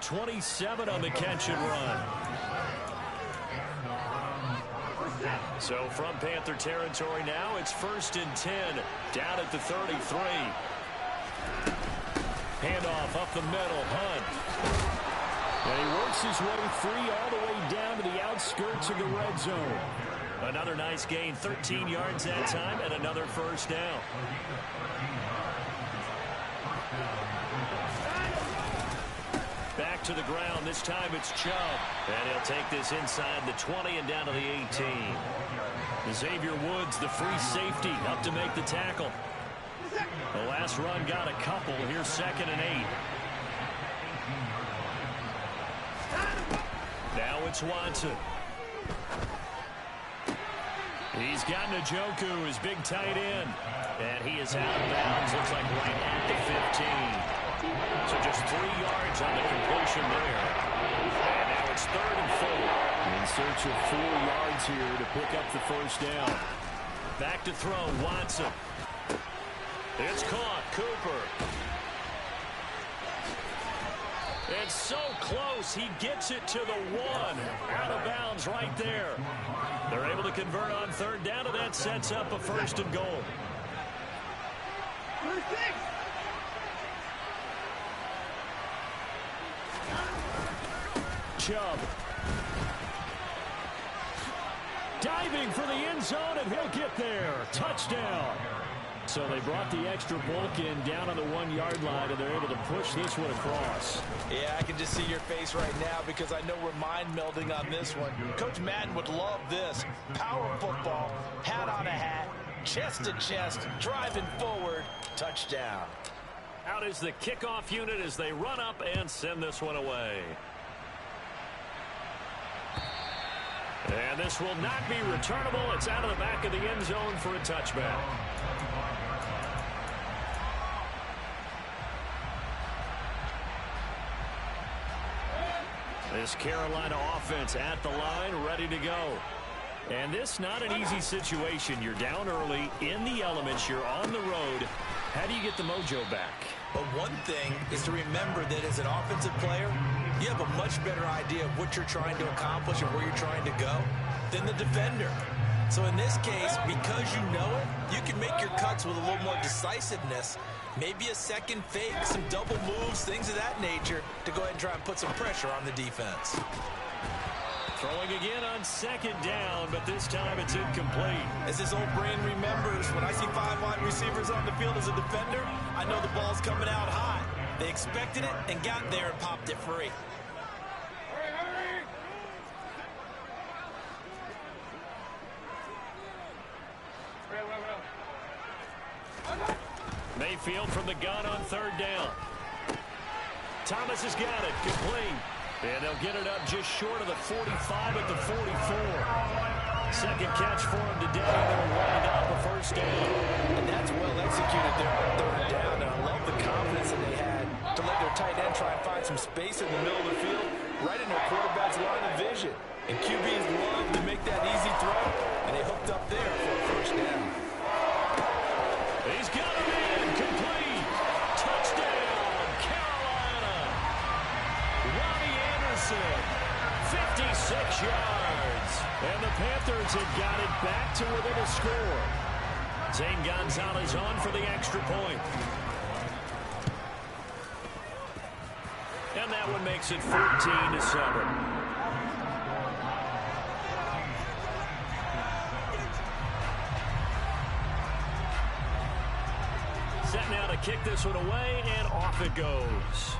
27 on the catch and run. So from Panther territory now, it's 1st and 10, down at the 33. Handoff up the middle, Hunt. And he works his way free all the way down to the outskirts of the red zone. Another nice gain, 13 yards that time, and another first down. Back to the ground. This time it's Chubb. And he'll take this inside the 20 and down to the 18. Xavier Woods, the free safety, up to make the tackle. The last run got a couple. Here's 2nd and 8. Now it's Watson. He's got Njoku, his big tight end. And he is out of bounds, looks like right at the 15. So just 3 yards on the completion there. And now it's 3rd and 4. In search of 4 yards here to pick up the first down. Back to throw, Watson. It's caught, Cooper. It's so close, he gets it to the 1. Out of bounds right there. They're able to convert on 3rd down, and that sets up a 1st and goal. Chubb. Diving for the end zone, and he'll get there. Touchdown. So they brought the extra bulk in down on the 1-yard line, and they're able to push this one across. Yeah, I can just see your face right now because I know we're mind melding on this one. Coach Madden would love this. Power football, hat on a hat, chest to chest, driving forward, touchdown. Out is the kickoff unit as they run up and send this one away. And this will not be returnable. It's out of the back of the end zone for a touchback. This Carolina offense at the line, ready to go. And this not an easy situation. You're down early, in the elements, you're on the road. How do you get the mojo back? But one thing is to remember that as an offensive player, you have a much better idea of what you're trying to accomplish and where you're trying to go than the defender. So in this case, because you know it, you can make your cuts with a little more decisiveness. Maybe a second fake, some double moves, things of that nature to go ahead and try and put some pressure on the defense. Throwing again on 2nd down, but this time it's incomplete. As his old brain remembers, when I see 5 wide receivers on the field as a defender, I know the ball's coming out hot. They expected it and got there and popped it free. Mayfield from the gun on 3rd down. Thomas has got it, complete. And they'll get it up just short of the 45 at the 44. Second catch for him today. They'll wind up a 1st down. And that's well executed there on 3rd down. And I love the confidence that they had to let their tight end try and find some space in the middle of the field, right in their quarterback's line of vision. And QBs love to make that easy throw, and they hooked up there for a 1st down. He's got him in, complete. Touchdown, Carolina. Robbie Anderson, 56 yards. And the Panthers have got it back to within a score. Zane Gonzalez on for the extra point. And that one makes it 14-7. Set now to kick this one away, and off it goes.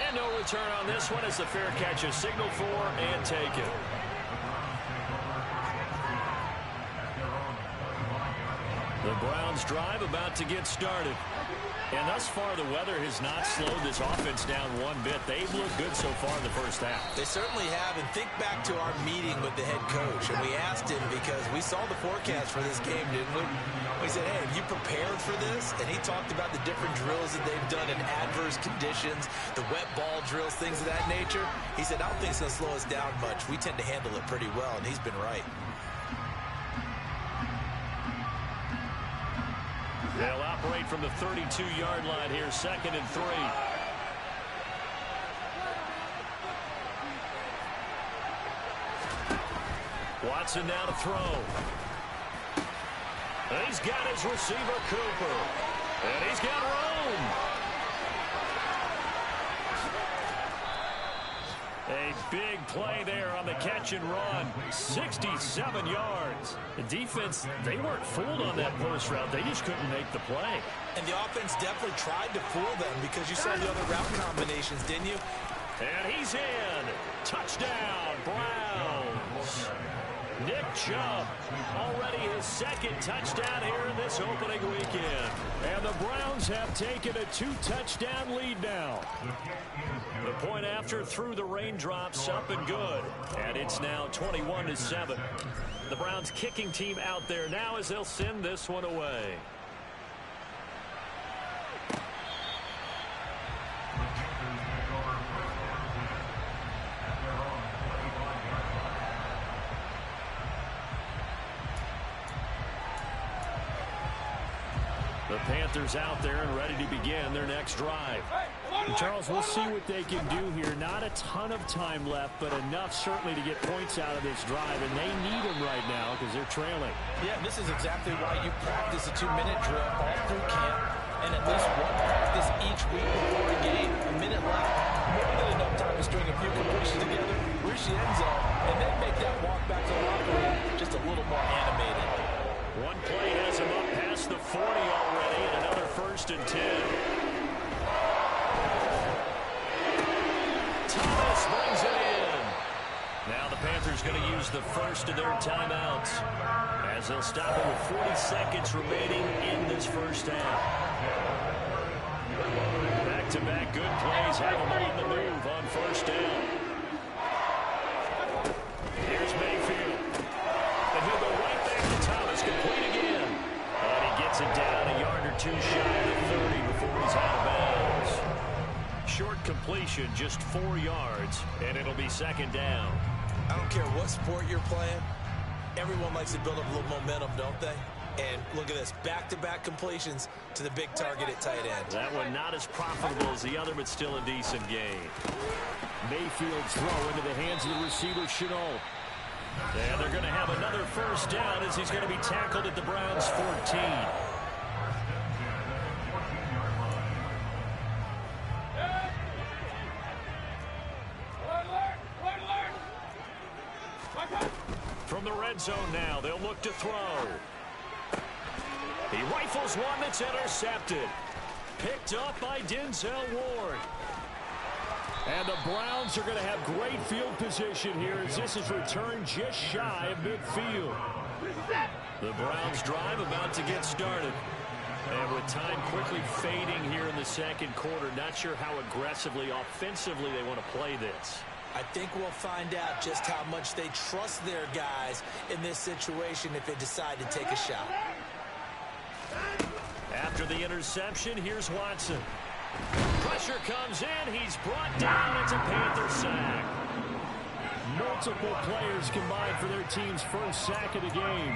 And no return on this one as the fair catch is signaled for and taken. The Browns drive about to get started. And thus far, the weather has not slowed this offense down one bit. They've looked good so far in the first half. They certainly have. And think back to our meeting with the head coach. And we asked him because we saw the forecast for this game, didn't we? We said, hey, have you prepared for this? And he talked about the different drills that they've done in adverse conditions, the wet ball drills, things of that nature. He said, I don't think it's going to slow us down much. We tend to handle it pretty well, and he's been right. They'll operate from the 32-yard line here, 2nd and 3. Watson now to throw. And he's got his receiver, Cooper. And he's got room. A big play there on the catch and run. 67 yards. The defense, they weren't fooled on that first route. They just couldn't make the play. And the offense definitely tried to fool them because you saw the other route combinations, didn't you? And he's in. Touchdown, Browns. Nick Chubb, already his 2nd touchdown here in this opening weekend. And the Browns have taken a 2-touchdown lead now. The point after through the raindrops, up and good. And it's now 21-7. The Browns kicking team out there now as they'll send this one away. The Panthers out there and ready to begin their next drive. And Charles, we'll see what they can do here. Not a ton of time left, but enough certainly to get points out of this drive, and they need them right now because they're trailing. Yeah, and this is exactly why you practice a 2-minute drill all through camp, and at least one practice each week before a game. A minute left, more than enough time to string a few completions together, reach the end zone, and then make that walk back to the locker room just a little more animated. One play has him up past the 40 already, and another 1st and 10. Thomas brings it in. Now the Panthers going to use the first of their timeouts as they'll stop it with 40 seconds remaining in this first half. Back-to-back good plays have them on the move on 1st down. Here's Mayfield. And he'll go right back to Thomas, complete again. And he gets it down a yard or two shy of the 30 before he's out of bounds. Short completion, just 4 yards, and it'll be 2nd down. I don't care what sport you're playing. Everyone likes to build up a little momentum, don't they? And look at this, back-to-back completions to the big target at tight end. That one not as profitable as the other, but still a decent gain. Mayfield's throw into the hands of the receiver, Chenault. And they're going to have another 1st down as he's going to be tackled at the Browns' 14. From the red zone now, they'll look to throw. He rifles one that's intercepted. Picked up by Denzel Ward. And the Browns are going to have great field position here as this is returned just shy of midfield. The Browns drive about to get started. And with time quickly fading here in the 2nd quarter, not sure how aggressively, offensively they want to play this. I think we'll find out just how much they trust their guys in this situation if they decide to take a shot. After the interception, here's Watson. Pressure comes in. He's brought down. It's a Panther sack. Multiple players combined for their team's first sack of the game.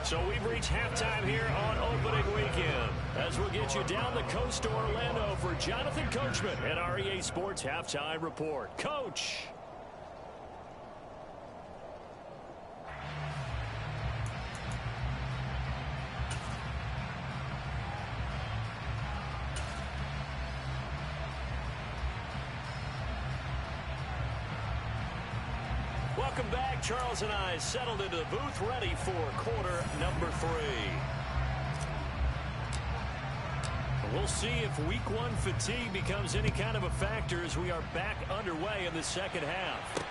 So we've reached halftime here on opening weekend as we'll get you down the coast to Orlando for Jonathan Coachman and our EA Sports Halftime Report. Coach. Welcome back. Charles and I settled into the booth, ready for quarter number 3. We'll see if week 1 fatigue becomes any kind of a factor as we are back underway in the 2nd half.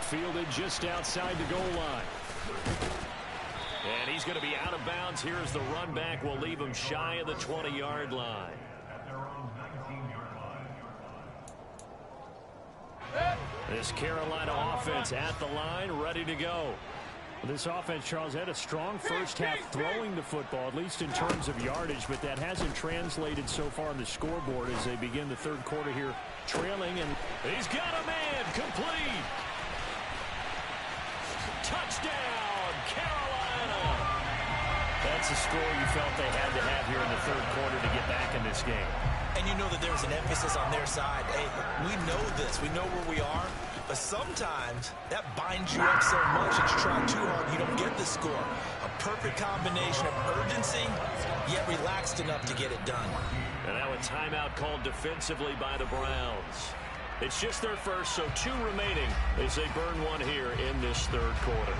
Fielded just outside the goal line. And he's going to be out of bounds here as the run back will leave him shy of the 20-yard line. This Carolina offense at the line, ready to go. This offense, Charles, had a strong first half throwing the football, at least in terms of yardage, but that hasn't translated so far on the scoreboard as they begin the 3rd quarter here, trailing. And he's got a man, complete. Touchdown, Carolina. the score you felt they had to have here in the third quarter to get back in this game. And you know that there's an emphasis on their side. Hey, we know this. We know where we are. But sometimes that binds you up so much that you try too hard, you don't get the score. A perfect combination of urgency, yet relaxed enough to get it done. And now a timeout called defensively by the Browns. It's just their first, so 2 remaining as they burn one here in this third quarter.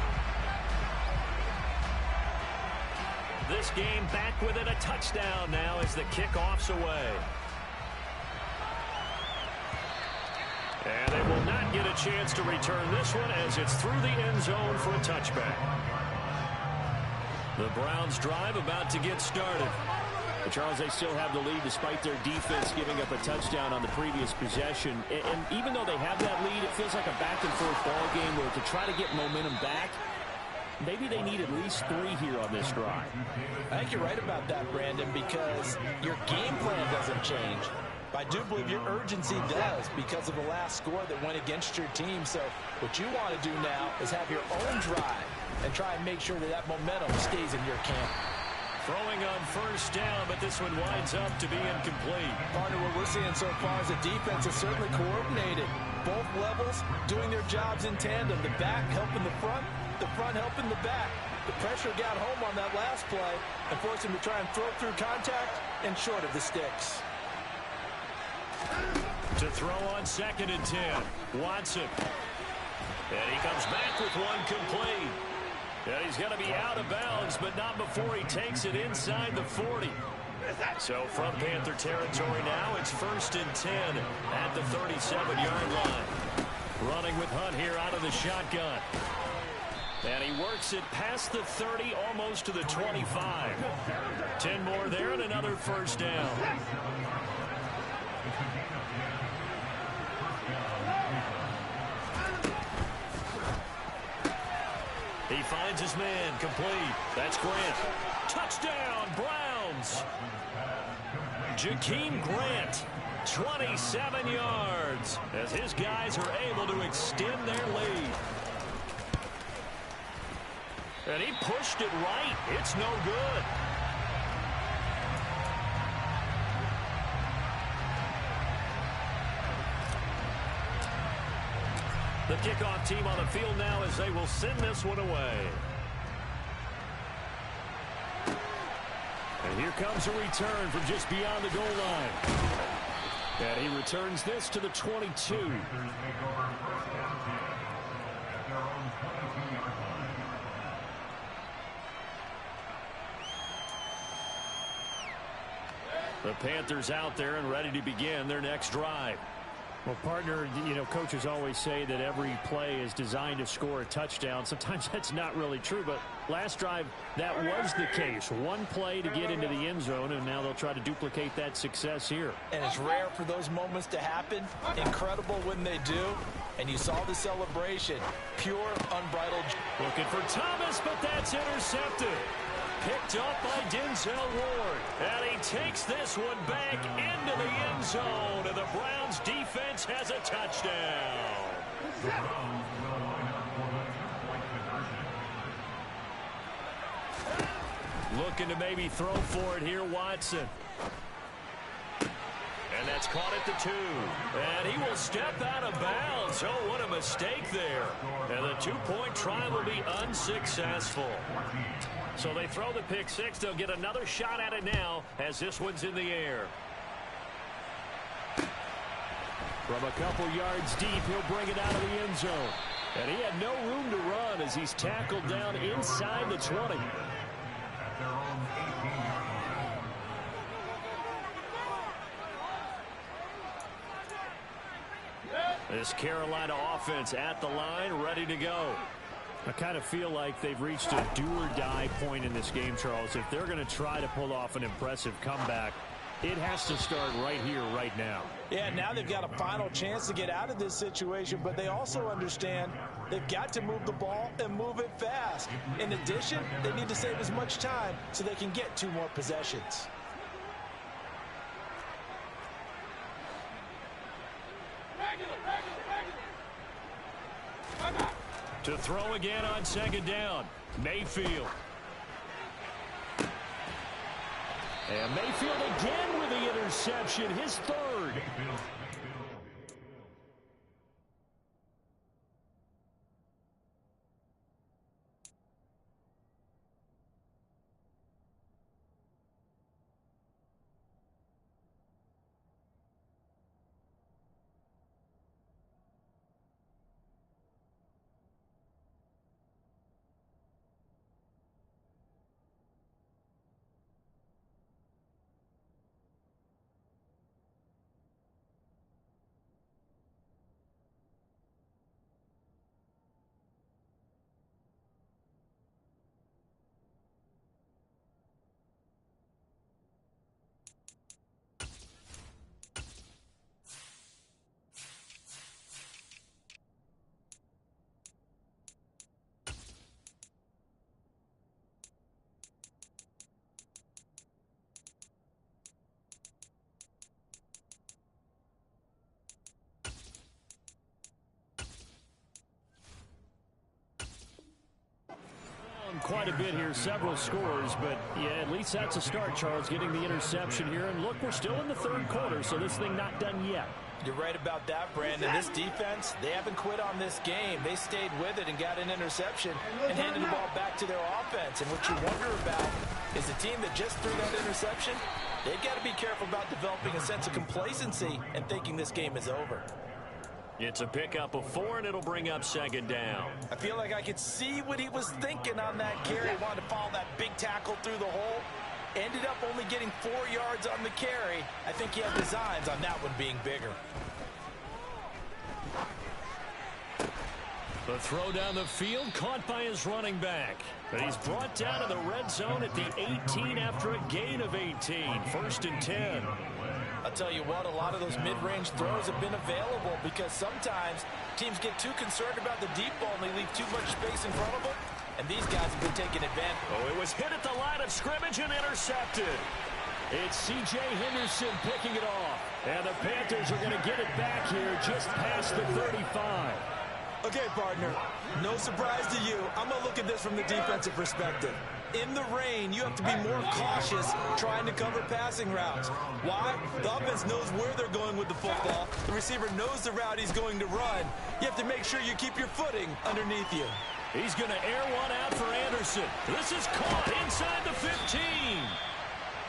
This game back within a touchdown now as the kickoff's away. And they will not get a chance to return this one as it's through the end zone for a touchback. The Browns drive about to get started. But Charles, they still have the lead despite their defense giving up a touchdown on the previous possession. And even though they have that lead, it feels like a back-and-forth ball game where to try to get momentum back, maybe they need at least 3 here on this drive. I think you're right about that, Brandon, because your game plan doesn't change. I do believe your urgency does because of the last score that went against your team. So what you want to do now is have your own drive and try and make sure that that momentum stays in your camp. Throwing on first down, but this one winds up to be incomplete. Partner, what we're seeing so far is the defense is certainly coordinated. Both levels doing their jobs in tandem. The back helping the front helping the back. The pressure got home on that last play and forced him to try and throw through contact and short of the sticks. To throw on 2nd and 10. Watson. And he comes back with one complete. And he's going to be out of bounds, but not before he takes it inside the 40. So from Panther territory now, it's 1st and 10 at the 37-yard line. Running with Hunt here out of the shotgun. And he works it past the 30, almost to the 25. 10 more there and another first down. He finds his man, complete. That's Grant. Touchdown, Browns. Jakeem Grant, 27 yards, as his guys are able to extend their lead. And he pushed it right. It's no good. The kickoff team on the field now as they will send this one away. And here comes a return from just beyond the goal line. And he returns this to the 22. The Panthers out there and ready to begin their next drive. Well, partner, you know, coaches always say that every play is designed to score a touchdown. Sometimes that's not really true, but last drive, that was the case. One play to get into the end zone, and now they'll try to duplicate that success here. And it's rare for those moments to happen. Incredible when they do. And you saw the celebration. Pure, unbridled. Looking for Thomas, but that's intercepted. Picked up by Denzel Ward. And he takes this one back into the end zone. And the Browns defense has a touchdown. Looking to maybe throw for it here, Watson. And that's caught at the 2. And he will step out of bounds. Oh, what a mistake there. And the two-point try will be unsuccessful. So they throw the pick six. They'll get another shot at it now as this one's in the air. From a couple yards deep, he'll bring it out of the end zone. And he had no room to run as he's tackled down inside the 20. This Carolina offense at the line, ready to go. I kind of feel like they've reached a do-or-die point in this game, Charles. If they're going to try to pull off an impressive comeback, it has to start right here, right now. Yeah, now they've got a final chance to get out of this situation, but they also understand they've got to move the ball and move it fast. In addition, they need to save as much time so they can get 2 more possessions. To throw again on second down, Mayfield. And Mayfield again with the interception, his third. Quite a bit here, several scores, but yeah, at least that's a start, Charles, getting the interception here. And look, we're still in the third quarter, so this thing not done yet. You're right about that, Brandon. This defense, they haven't quit on this game. They stayed with it and got an interception and handed the ball back to their offense. And what you wonder about is the team that just threw that interception, they've got to be careful about developing a sense of complacency and thinking this game is over. It's a pickup of 4, and it'll bring up second down. I feel like I could see what he was thinking on that carry. Wanted to follow that big tackle through the hole. Ended up only getting 4 yards on the carry. I think he had designs on that one being bigger. The throw down the field, caught by his running back. But he's brought down to the red zone at the 18 after a gain of 18. 1st and 10. I'll tell you what, a lot of those mid-range throws have been available because sometimes teams get too concerned about the deep ball and they leave too much space in front of them, and these guys have been taking advantage. Oh, it was hit at the line of scrimmage and intercepted. It's C.J. Henderson picking it off, and the Panthers are going to get it back here just past the 35. Okay, partner, no surprise to you. I'm going to look at this from the defensive perspective. In the rain, you have to be more cautious trying to cover passing routes. Why? The offense knows where they're going with the football. The receiver knows the route he's going to run. You have to make sure you keep your footing underneath you. He's going to air one out for Anderson. This is caught inside the 15.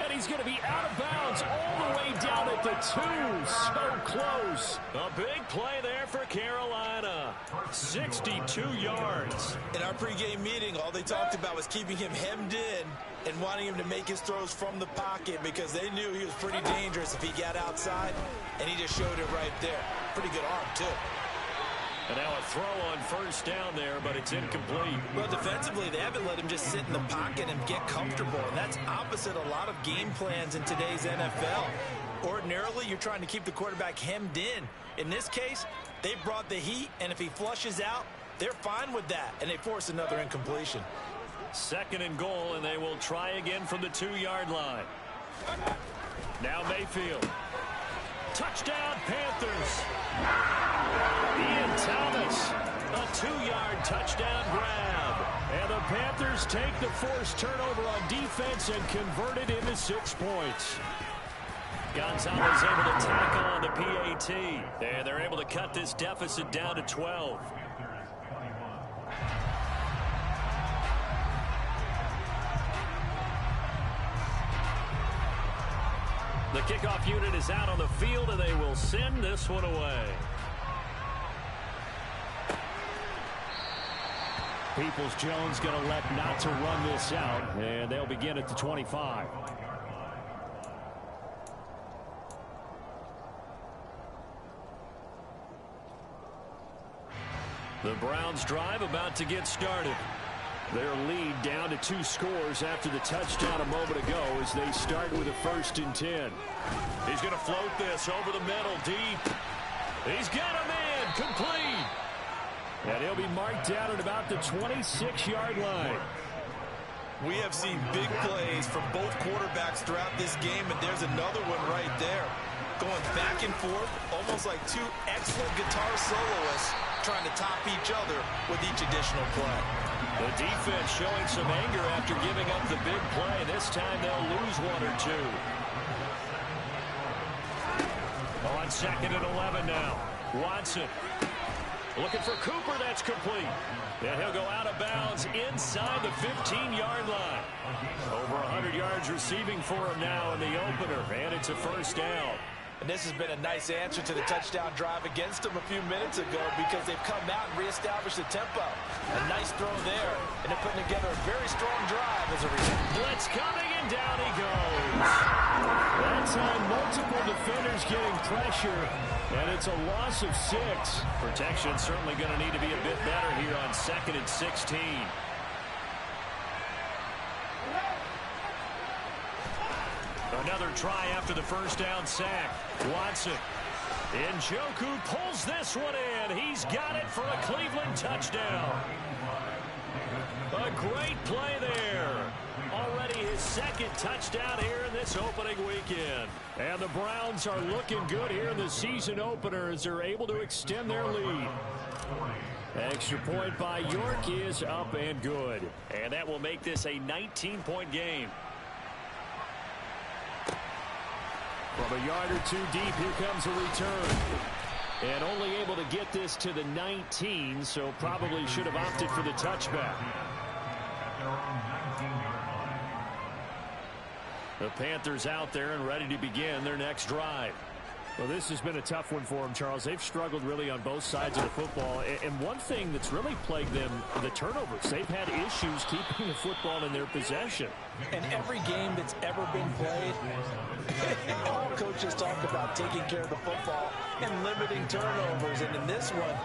And he's going to be out of bounds all the way down at the 2. So close. A big play there for Carolina. 62 yards. In our pregame meeting, all they talked about was keeping him hemmed in and wanting him to make his throws from the pocket because they knew he was pretty dangerous if he got outside, and he just showed it right there. Pretty good arm, too. And now a throw on 1st down there, but it's incomplete. Well, defensively, they haven't let him just sit in the pocket and get comfortable, and that's opposite a lot of game plans in today's NFL. Ordinarily, you're trying to keep the quarterback hemmed in. In this case, they brought the heat, and if he flushes out, they're fine with that, and they force another incompletion. 2nd and goal, and they will try again from the 2-yard line. Now Mayfield. Touchdown, Panthers. Ian Thomas, a 2-yard touchdown grab. And the Panthers take the forced turnover on defense and convert it into 6 points. Gonzalez able to tackle on the PAT. And they're able to cut this deficit down to 12. The kickoff unit is out on the field, and they will send this one away. Peoples-Jones going to elect not to run this out, and they'll begin at the 25. The Browns drive about to get started. Their lead down to 2 scores after the touchdown a moment ago as they start with a 1st and 10. He's going to float this over the middle deep. He's got a man complete. And he'll be marked down at about the 26-yard line. We have seen big plays from both quarterbacks throughout this game, and there's another one right there. Going back and forth, almost like 2 excellent guitar soloists trying to top each other with each additional play. The defense showing some anger after giving up the big play. This time they'll lose one or two. On 2nd and 11 now. Watson looking for Cooper. That's complete. And he'll go out of bounds inside the 15-yard line. Over 100 yards receiving for him now in the opener. And it's a first down. And this has been a nice answer to the touchdown drive against them a few minutes ago because they've come out and reestablished the tempo. A nice throw there, and they're putting together a very strong drive as a result. Blitz coming, and down he goes. That time, multiple defenders getting pressure, and it's a loss of 6. Protection certainly going to need to be a bit better here on 2nd and 16. Another try after the first down sack. Watson. Njoku pulls this one in. He's got it for a Cleveland touchdown. A great play there. Already his 2nd touchdown here in this opening weekend. And the Browns are looking good here in the season opener as they're able to extend their lead. Extra point by York is up and good. And that will make this a 19-point game. From a yard or 2 deep, here comes a return. And only able to get this to the 19, so probably should have opted for the touchback. The Panthers out there and ready to begin their next drive. Well, this has been a tough one for them, Charles. They've struggled really on both sides of the football. And one thing that's really plagued them, the turnovers. They've had issues keeping the football in their possession. And every game that's ever been played, all coaches talk about taking care of the football and limiting turnovers. And in this one,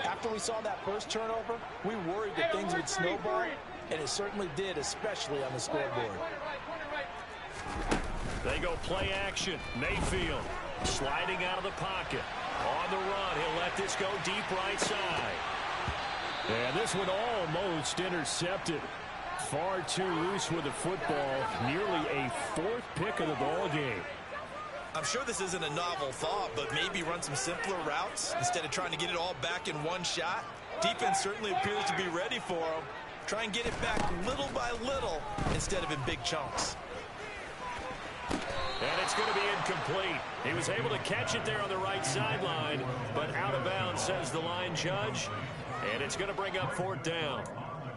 after we saw that first turnover, we worried that things would snowball, and it certainly did, especially on the scoreboard. They go play action. Mayfield sliding out of the pocket. On the run, he'll let this go deep right side. And this one almost intercepted. Far too loose with the football. Nearly a 4th pick of the ball game. I'm sure this isn't a novel thought, but maybe run some simpler routes instead of trying to get it all back in one shot. Defense certainly appears to be ready for him. Try and get it back little by little instead of in big chunks. And it's going to be incomplete. He was able to catch it there on the right sideline, but out of bounds, says the line judge. And it's going to bring up 4th down.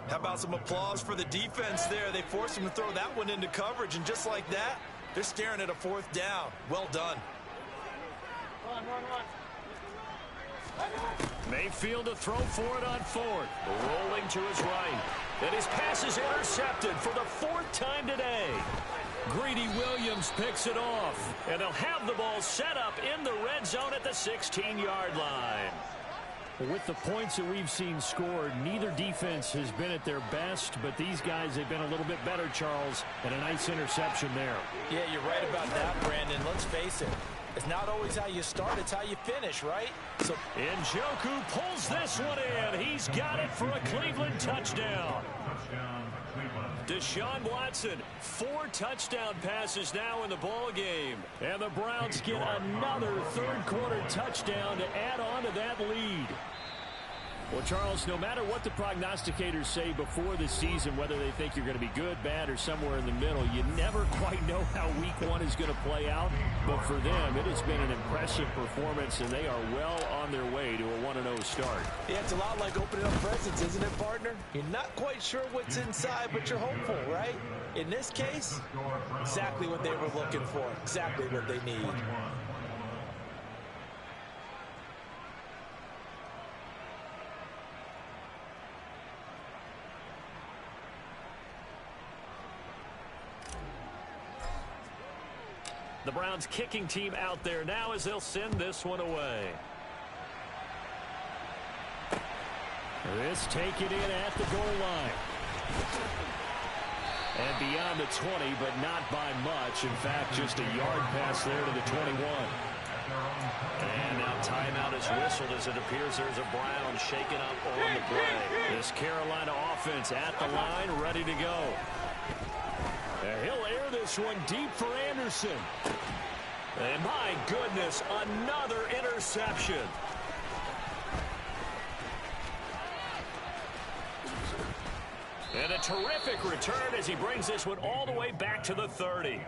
How about some applause for the defense there? They forced him to throw that one into coverage, and just like that, they're staring at a 4th down. Well done. Mayfield to throw for it on 4th. Rolling to his right. And his pass is intercepted for the 4th time today. Greedy Williams picks it off. And they'll have the ball set up in the red zone at the 16-yard line. With the points that we've seen scored, neither defense has been at their best, but these guys have been a little bit better, Charles, and a nice interception there. Yeah, you're right about that, Brandon. Let's face it. It's not always how you start, it's how you finish, right? So Njoku pulls this one in. He's got it for a Cleveland touchdown. Deshaun Watson, 4 touchdown passes now in the ball game. And the Browns get another 3rd quarter touchdown to add on to that lead. Well, Charles, no matter what the prognosticators say before the season, whether they think you're going to be good, bad, or somewhere in the middle, you never quite know how week 1 is going to play out. But for them, it has been an impressive performance, and they are well on their way to a 1-0 start. Yeah, it's a lot like opening up presents, isn't it, partner? You're not quite sure what's inside, but you're hopeful, right? In this case, exactly what they were looking for, exactly what they need. The Browns kicking team out there now as they'll send this one away. This taken in at the goal line. And beyond the 20, but not by much. In fact, just a yard pass there to the 21. And now timeout is whistled as it appears there's a Brown shaken up on the play. This Carolina offense at the line, ready to go. And he'll air this one deep for Anderson. And my goodness, another interception. And a terrific return as he brings this one all the way back to the 30.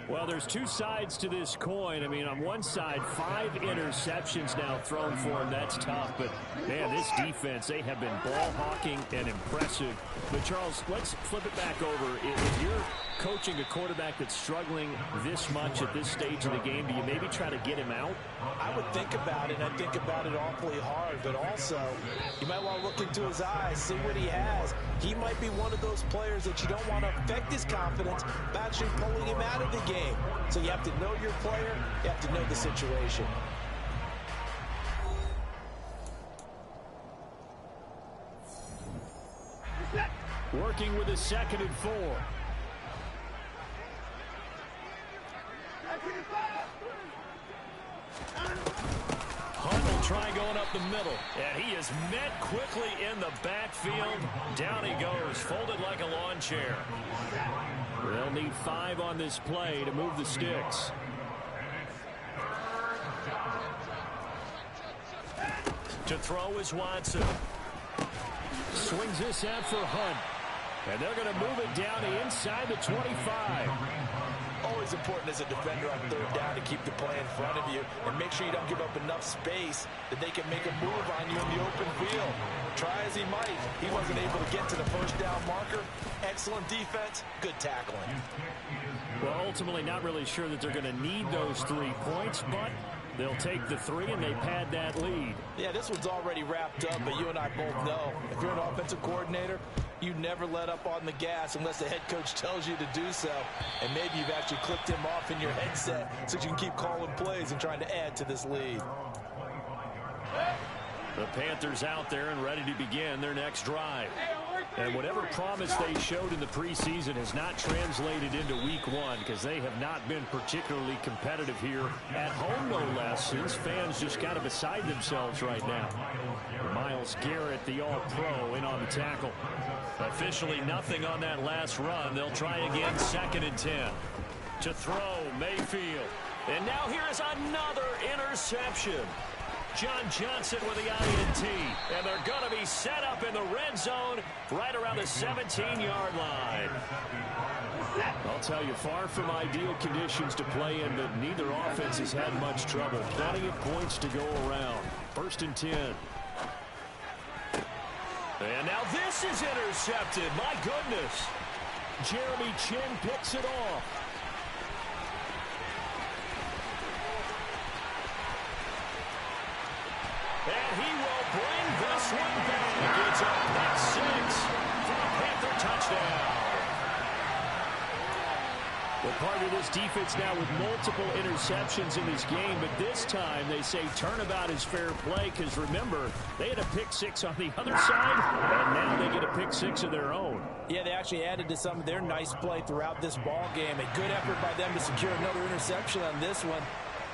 Well, there's two sides to this coin. I mean, on one side, 5 interceptions now thrown for him. That's tough. But, man, this defense, they have been ball hawking and impressive. But, Charles, let's flip it back over. If you're coaching a quarterback that's struggling this much at this stage of the game, do you maybe try to get him out? I would think about it, and I think about it awfully hard. But also, you might want to look into his eyes, see what he has. He might be one of those players that you don't want to affect his confidence by actually pulling him out of the game. So you have to know your player. You have to know the situation. Working with a 2nd and 4. Hunt will try going up the middle. And he is met quickly in the backfield. Down he goes, folded like a lawn chair. They'll need 5 on this play to move the sticks. To throw is Watson. Swings this out for Hunt. And they're going to move it down to inside the 25. Always important as a defender on 3rd down to keep the play in front of you and make sure you don't give up enough space that they can make a move on you in the open field. Try as he might, he wasn't able to get to the 1st down marker. Excellent defense, good tackling. Well, ultimately not really sure that they're going to need those 3 points, but they'll take the 3 and they pad that lead. Yeah, this one's already wrapped up, but you and I both know if you're an offensive coordinator, you never let up on the gas unless the head coach tells you to do so. And maybe you've actually clicked him off in your headset so you can keep calling plays and trying to add to this lead. The Panthers out there and ready to begin their next drive. And whatever promise they showed in the preseason has not translated into week 1 because they have not been particularly competitive here at home, no less, since fans just kind of beside themselves right now. Myles Garrett, the All-Pro, in on the tackle. Officially nothing on that last run. They'll try again, 2nd and 10. To throw, Mayfield. And now here is another interception. John Johnson with the INT. And they're going to be set up in the red zone right around the 17-yard line. I'll tell you, far from ideal conditions to play in, but neither offense has had much trouble. Plenty of points to go around. 1st and 10. And now this is intercepted. My goodness. Jeremy Chin picks it off. And he will bring this one back. It's a pick 6 for a Panther touchdown. Well, part of this defense now with multiple interceptions in this game, but this time they say turnabout is fair play because, remember, they had a pick 6 on the other side, and now they get a pick 6 of their own. Yeah, they actually added to some of their nice play throughout this ball game. A good effort by them to secure another interception on this one.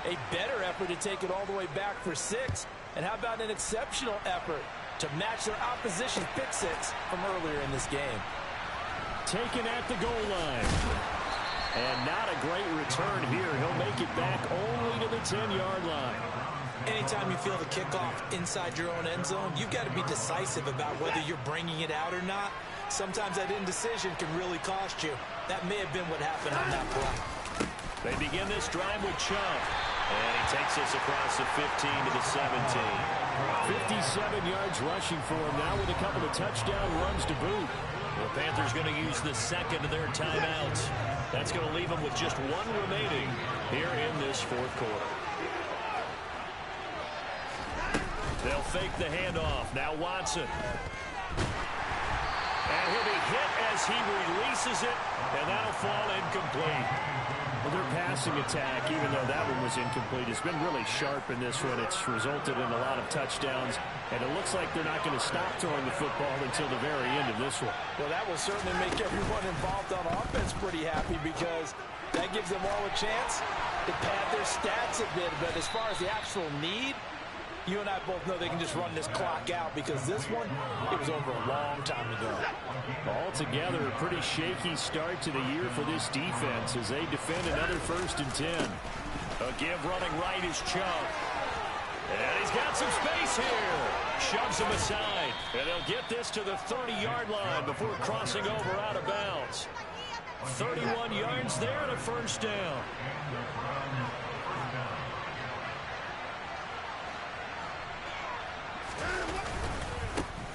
A better effort to take it all the way back for 6. And how about an exceptional effort to match their opposition's pick 6 from earlier in this game. Taken at the goal line. And not a great return here. He'll make it back only to the 10-yard line. Anytime you feel the kickoff inside your own end zone, you've got to be decisive about whether you're bringing it out or not. Sometimes that indecision can really cost you. That may have been what happened on that play. They begin this drive with Chubb. And he takes us across the 15 to the 17. 57 yards rushing for him now with a couple of touchdown runs to boot. The Panthers going to use the 2nd of their timeouts. That's going to leave them with just 1 remaining here in this 4th quarter. They'll fake the handoff. Now Watson. And he'll be hit as he releases it, and that'll fall incomplete. Well, their passing attack, even though that one was incomplete, has been really sharp in this one. It's resulted in a lot of touchdowns, and it looks like they're not going to stop throwing the football until the very end of this one. Well, that will certainly make everyone involved on offense pretty happy because that gives them all a chance to pad their stats a bit. But as far as the actual need, you and I both know they can just run this clock out because this one, it was over a long time ago. Altogether, a pretty shaky start to the year for this defense as they defend another 1st and 10. A give running right is Chubb. And he's got some space here. Shoves him aside. And they'll get this to the 30-yard line before crossing over out of bounds. 31 yards there and a first down.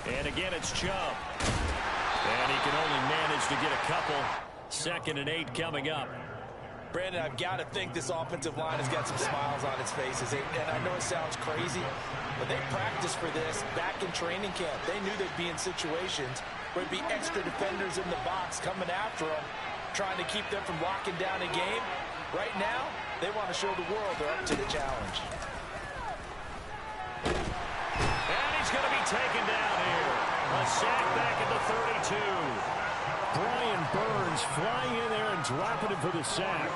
And again, it's Chubb. And he can only manage to get a couple. 2nd and 8 coming up. Brandon, I've got to think this offensive line has got some smiles on its faces. And I know it sounds crazy, but they practiced for this back in training camp. They knew they'd be in situations where there'd be extra defenders in the box coming after them, trying to keep them from locking down a game. Right now, they want to show the world they're up to the challenge. And he's going to be taken down here. A sack back at the 32. Brian Burns flying in there and dropping him for the sack.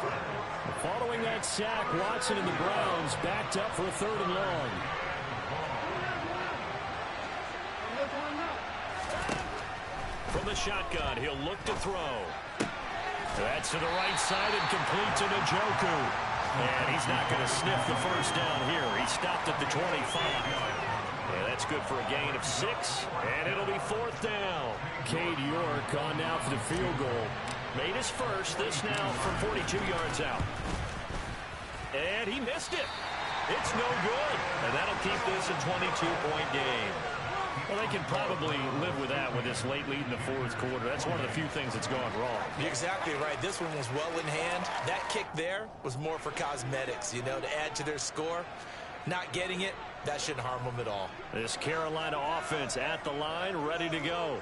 Following that sack, Watson and the Browns backed up for a 3rd and long. From the shotgun, he'll look to throw. That's to the right side and complete to Njoku. And he's not going to sniff the first down here. He stopped at the 25. And that's good for a gain of 6. And it'll be 4th down. Cade York on now for the field goal. Made his first. This now from 42 yards out. And he missed it. It's no good. And that'll keep this a 22-point game. Well, they can probably live with that with this late lead in the 4th quarter. That's one of the few things that's gone wrong. You're exactly right. This one was well in hand. That kick there was more for cosmetics, you know, to add to their score. Not getting it, that shouldn't harm them at all. This Carolina offense at the line, ready to go.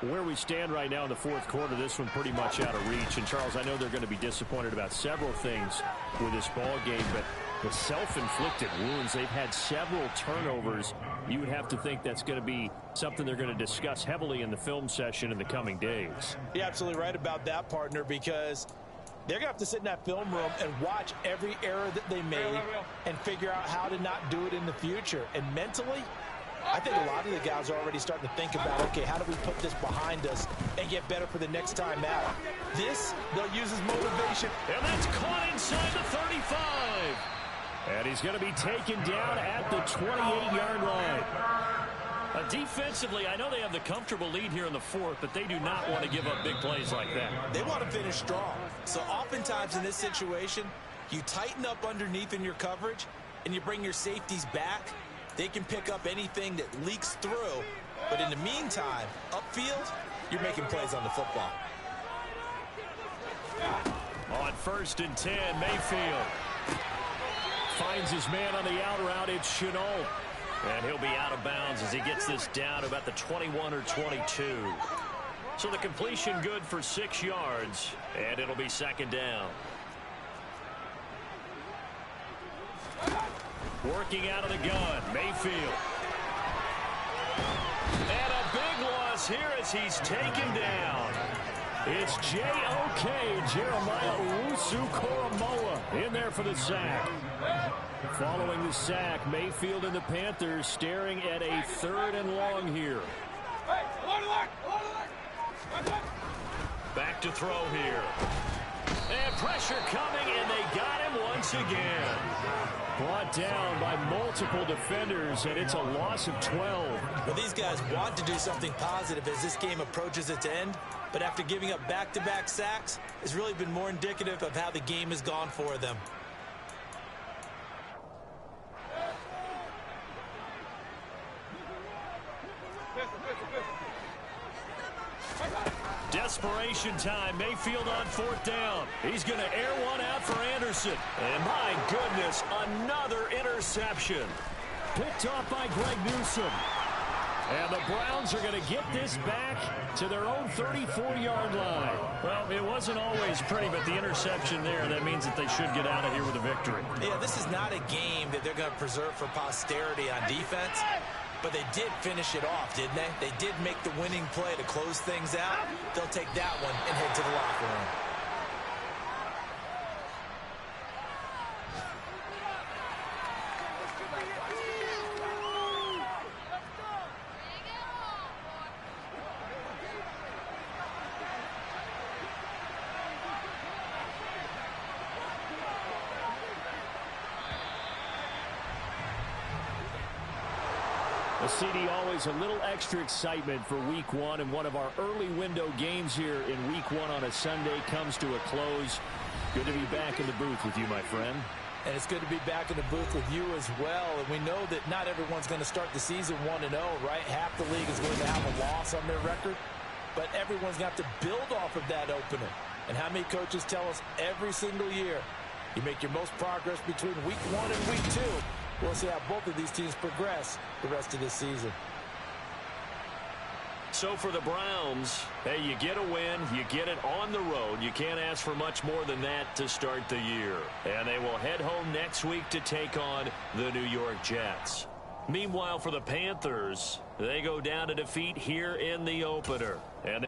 Where we stand right now in the 4th quarter, this one pretty much out of reach. And, Charles, I know they're going to be disappointed about several things with this ball game, but the self-inflicted wounds, they've had several turnovers. You would have to think that's going to be something they're going to discuss heavily in the film session in the coming days. You're absolutely right about that, partner, because they're going to have to sit in that film room and watch every error that they made and figure out how to not do it in the future. And mentally, I think a lot of the guys are already starting to think about, okay, how do we put this behind us and get better for the next time out? This, they'll use as motivation. And that's caught inside the 35. And he's going to be taken down at the 28-yard line. Defensively, I know they have the comfortable lead here in the 4th, but they do not want to give up big plays like that. They want to finish strong. So oftentimes in this situation, you tighten up underneath in your coverage and you bring your safeties back. They can pick up anything that leaks through. But in the meantime, upfield, you're making plays on the football. On 1st and 10, Mayfield finds his man on the out route. It's Chenault. And he'll be out of bounds as he gets this down to about the 21 or 22. So the completion good for 6 yards, and it'll be 2nd down. Working out of the gun, Mayfield. And a big loss here as he's taken down. It's J.O.K. Jeremiah Owusu-Koramoah in there for the sack. Following the sack, Mayfield and the Panthers staring at a 3rd and long here. Back to throw here. And pressure coming, and they got him once again. Brought down by multiple defenders, and it's a loss of 12. Well, these guys want to do something positive as this game approaches its end, but after giving up back-to-back sacks, it's really been more indicative of how the game has gone for them. Desperation time. Mayfield on 4th down. He's going to air one out for Anderson. And my goodness, another interception. Picked off by Greg Newsome. And the Browns are going to get this back to their own 34-yard line. Well, it wasn't always pretty, but the interception there, that means that they should get out of here with a victory. Yeah, this is not a game that they're going to preserve for posterity on defense. But they did finish it off, didn't they? They did make the winning play to close things out. They'll take that one and head to the locker room. Well, CD, always a little extra excitement for Week 1, and one of our early window games here in Week 1 on a Sunday comes to a close. Good to be back in the booth with you, my friend. And it's good to be back in the booth with you as well. And we know that not everyone's going to start the season 1-0, right? Half the league is going to have a loss on their record. But everyone's got to build off of that opener. And how many coaches tell us every single year, you make your most progress between Week 1 and Week 2. We'll see how both of these teams progress the rest of this season. So for the Browns, hey, you get a win, you get it on the road. You can't ask for much more than that to start the year. And they will head home next week to take on the New York Jets. Meanwhile, for the Panthers, they go down to defeat here in the opener. And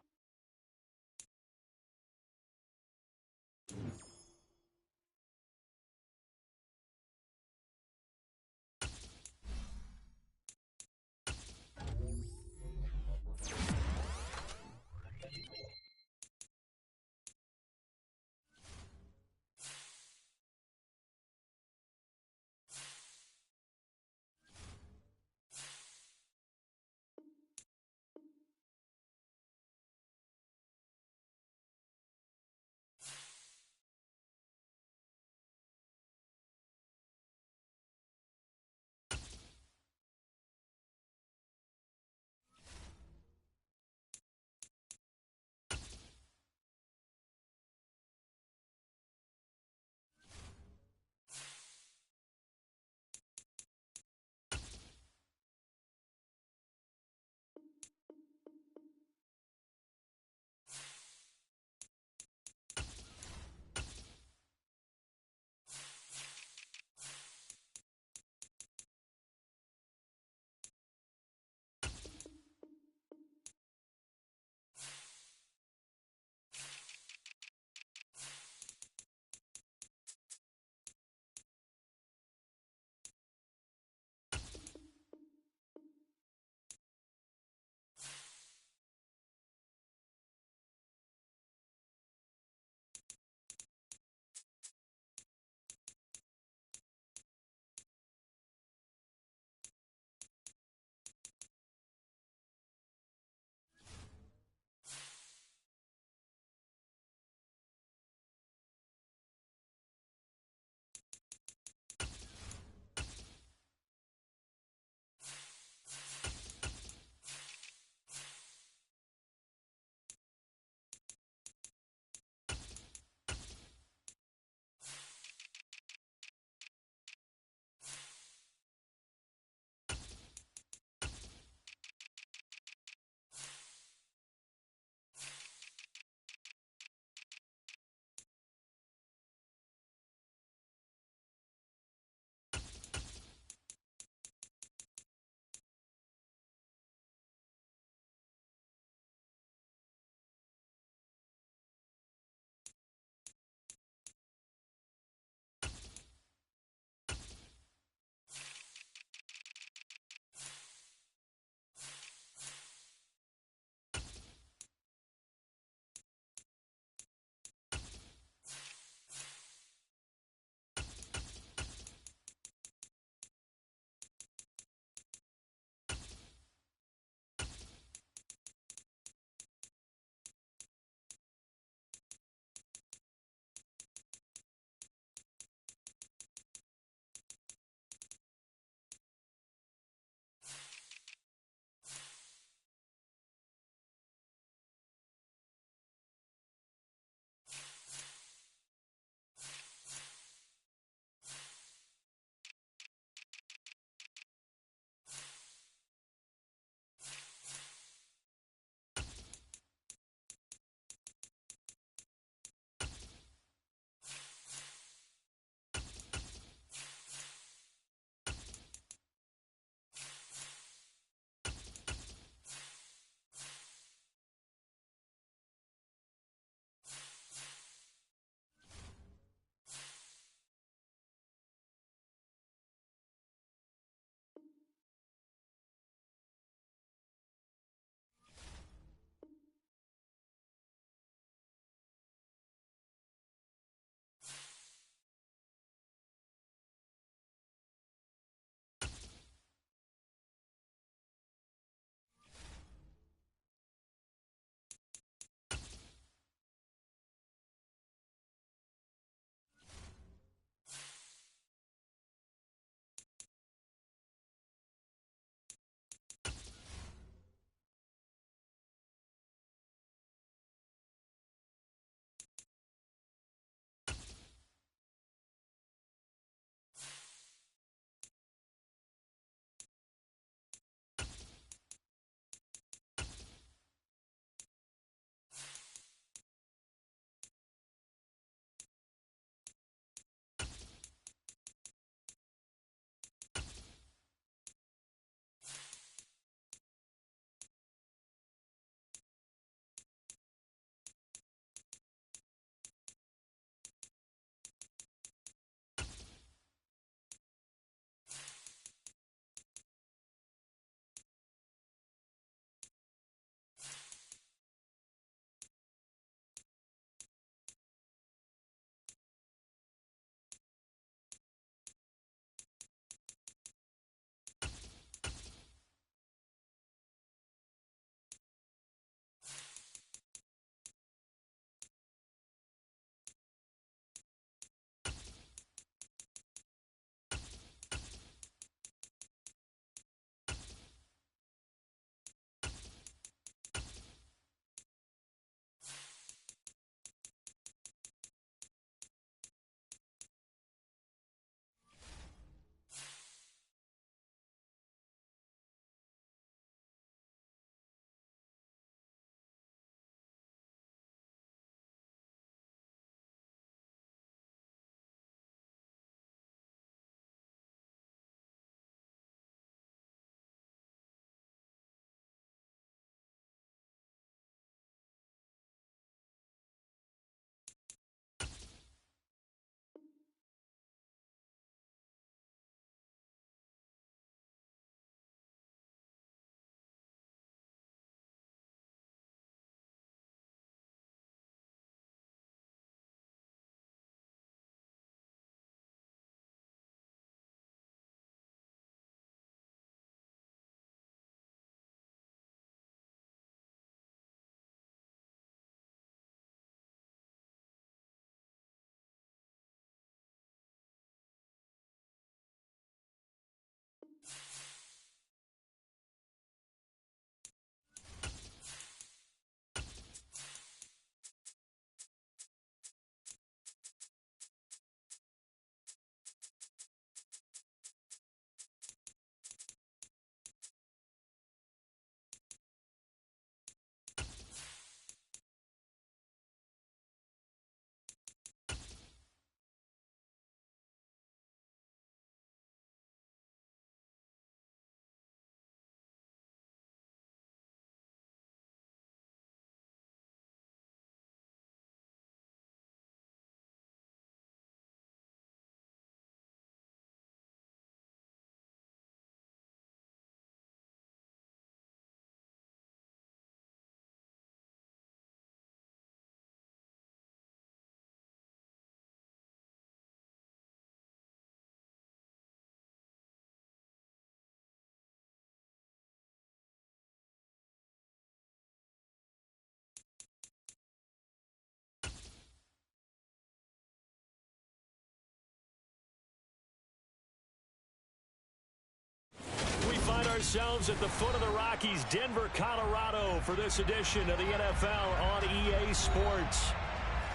ourselves at the foot of the Rockies, Denver, Colorado, for this edition of the NFL on EA Sports.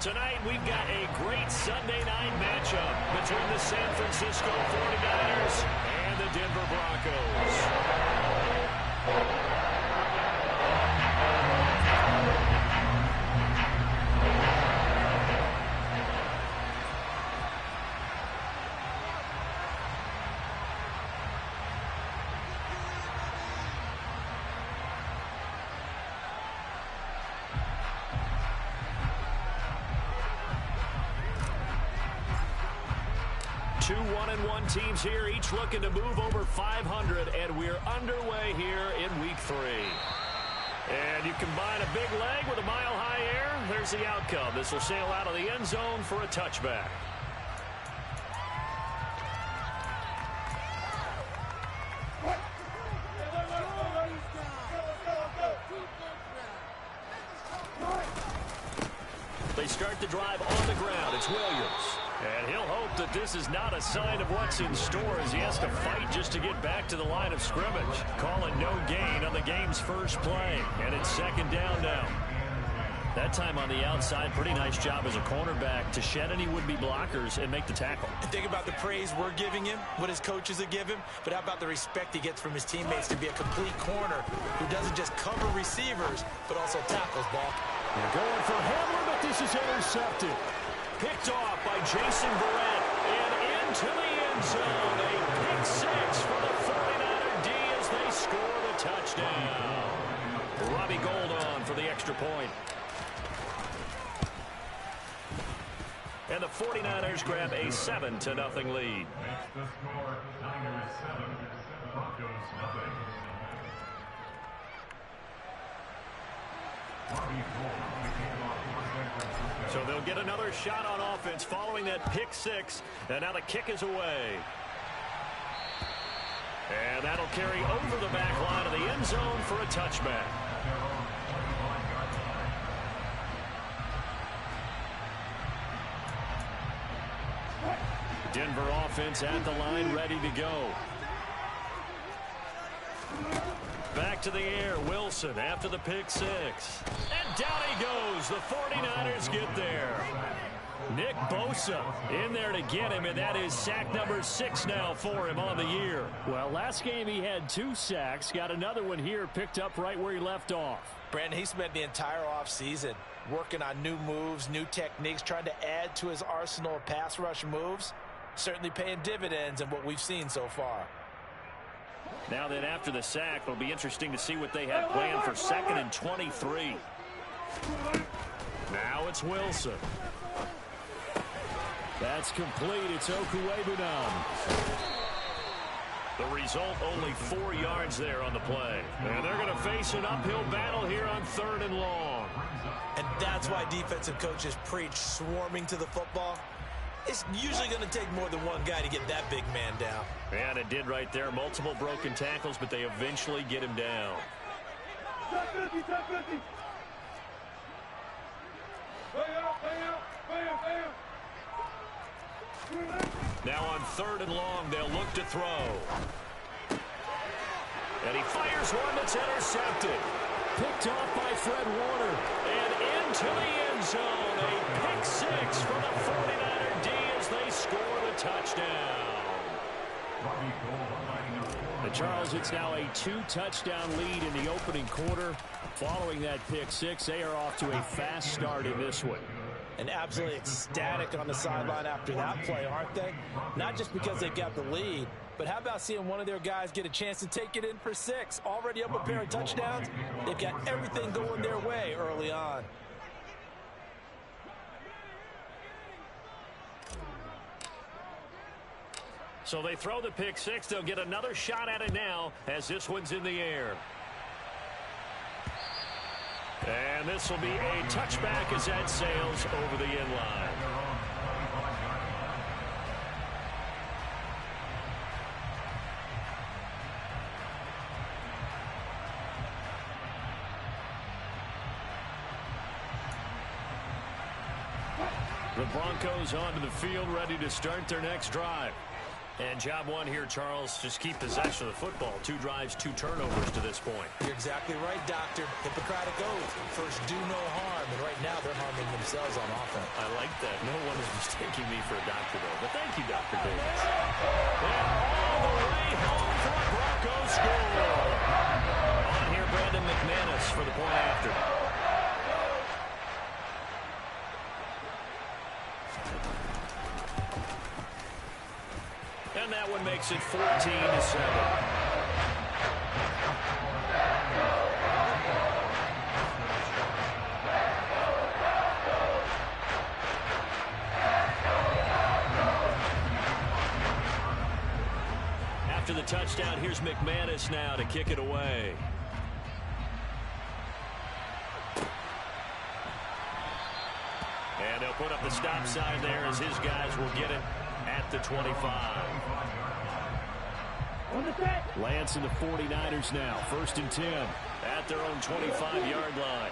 Tonight, we've got a great Sunday night matchup between the San Francisco 49ers and the Denver Broncos. Two 1-1 teams here, each looking to move over 500, and we're underway here in Week 3. And you combine a big leg with a mile-high air, there's the outcome. This will sail out of the end zone for a touchback. They start the drive on the ground. It's Williams. And he'll hope that this is not a sign of what's in store as he has to fight just to get back to the line of scrimmage. Calling no gain on the game's first play. And it's second down now. That time on the outside, pretty nice job as a cornerback to shed any would-be blockers and make the tackle. And think about the praise we're giving him, what his coaches have given, but how about the respect he gets from his teammates to be a complete corner who doesn't just cover receivers, but also tackles ball. They're going for Hamler, but this is intercepted. Picked off by Jason Verrett and into the end zone. A pick six for the 49er D as they score the touchdown. Robbie Gould on for the extra point. And the 49ers grab a 7-0 lead. The score, Niners 7, Broncos nothing. So they'll get another shot on offense following that pick six. And now the kick is away. And that'll carry over the back line of the end zone for a touchback. Denver offense at the line, ready to go. Back to the air, Wilson after the pick six. And down he goes. The 49ers get there. Nick Bosa in there to get him, and that is sack number 6 now for him on the year. Well, last game he had 2 sacks. Got another one here, picked up right where he left off. Brandon, he spent the entire offseason working on new moves, new techniques, trying to add to his arsenal of pass rush moves. Certainly paying dividends in what we've seen so far. Now then, after the sack, it'll be interesting to see what they have planned for 2nd and 23. Now it's Wilson. That's complete. It's Okuebunan. The result, only 4 yards there on the play. And they're going to face an uphill battle here on 3rd and long. And that's why defensive coaches preach swarming to the football. It's usually going to take more than one guy to get that big man down. And it did right there. Multiple broken tackles, but they eventually get him down. Now on 3rd and long, they'll look to throw. And he fires one that's intercepted. Picked off by Fred Warner. And into the end zone. A pick six for the 49er D as they score the touchdown. And Charles, it's now a 2-touchdown lead in the opening quarter. Following that pick six, they are off to a fast start in this one. And absolutely ecstatic on the sideline after that play, aren't they? Not just because they've got the lead, but how about seeing one of their guys get a chance to take it in for 6? Already up a pair of touchdowns. They've got everything going their way early on. So they throw the pick six. They'll get another shot at it now as this one's in the air. And this will be a touchback as that sails over the end line. The Broncos onto the field, ready to start their next drive. And job one here, Charles, just keep possession of the football. 2 drives, 2 turnovers to this point. You're exactly right, Doctor. Hippocratic oath. First, do no harm. And right now, they're harming themselves on offense. I like that. No one is mistaking me for a doctor, though. But thank you, Dr. Davis. And all the way home for a Broncos score. On here, Brandon McManus for the point after. And that one makes it 14-7. After the touchdown, here's McManus now to kick it away. And they'll put up the stop sign there as his guys will get it at the 25. Lance and the 49ers now. 1st and 10. At their own 25-yard line.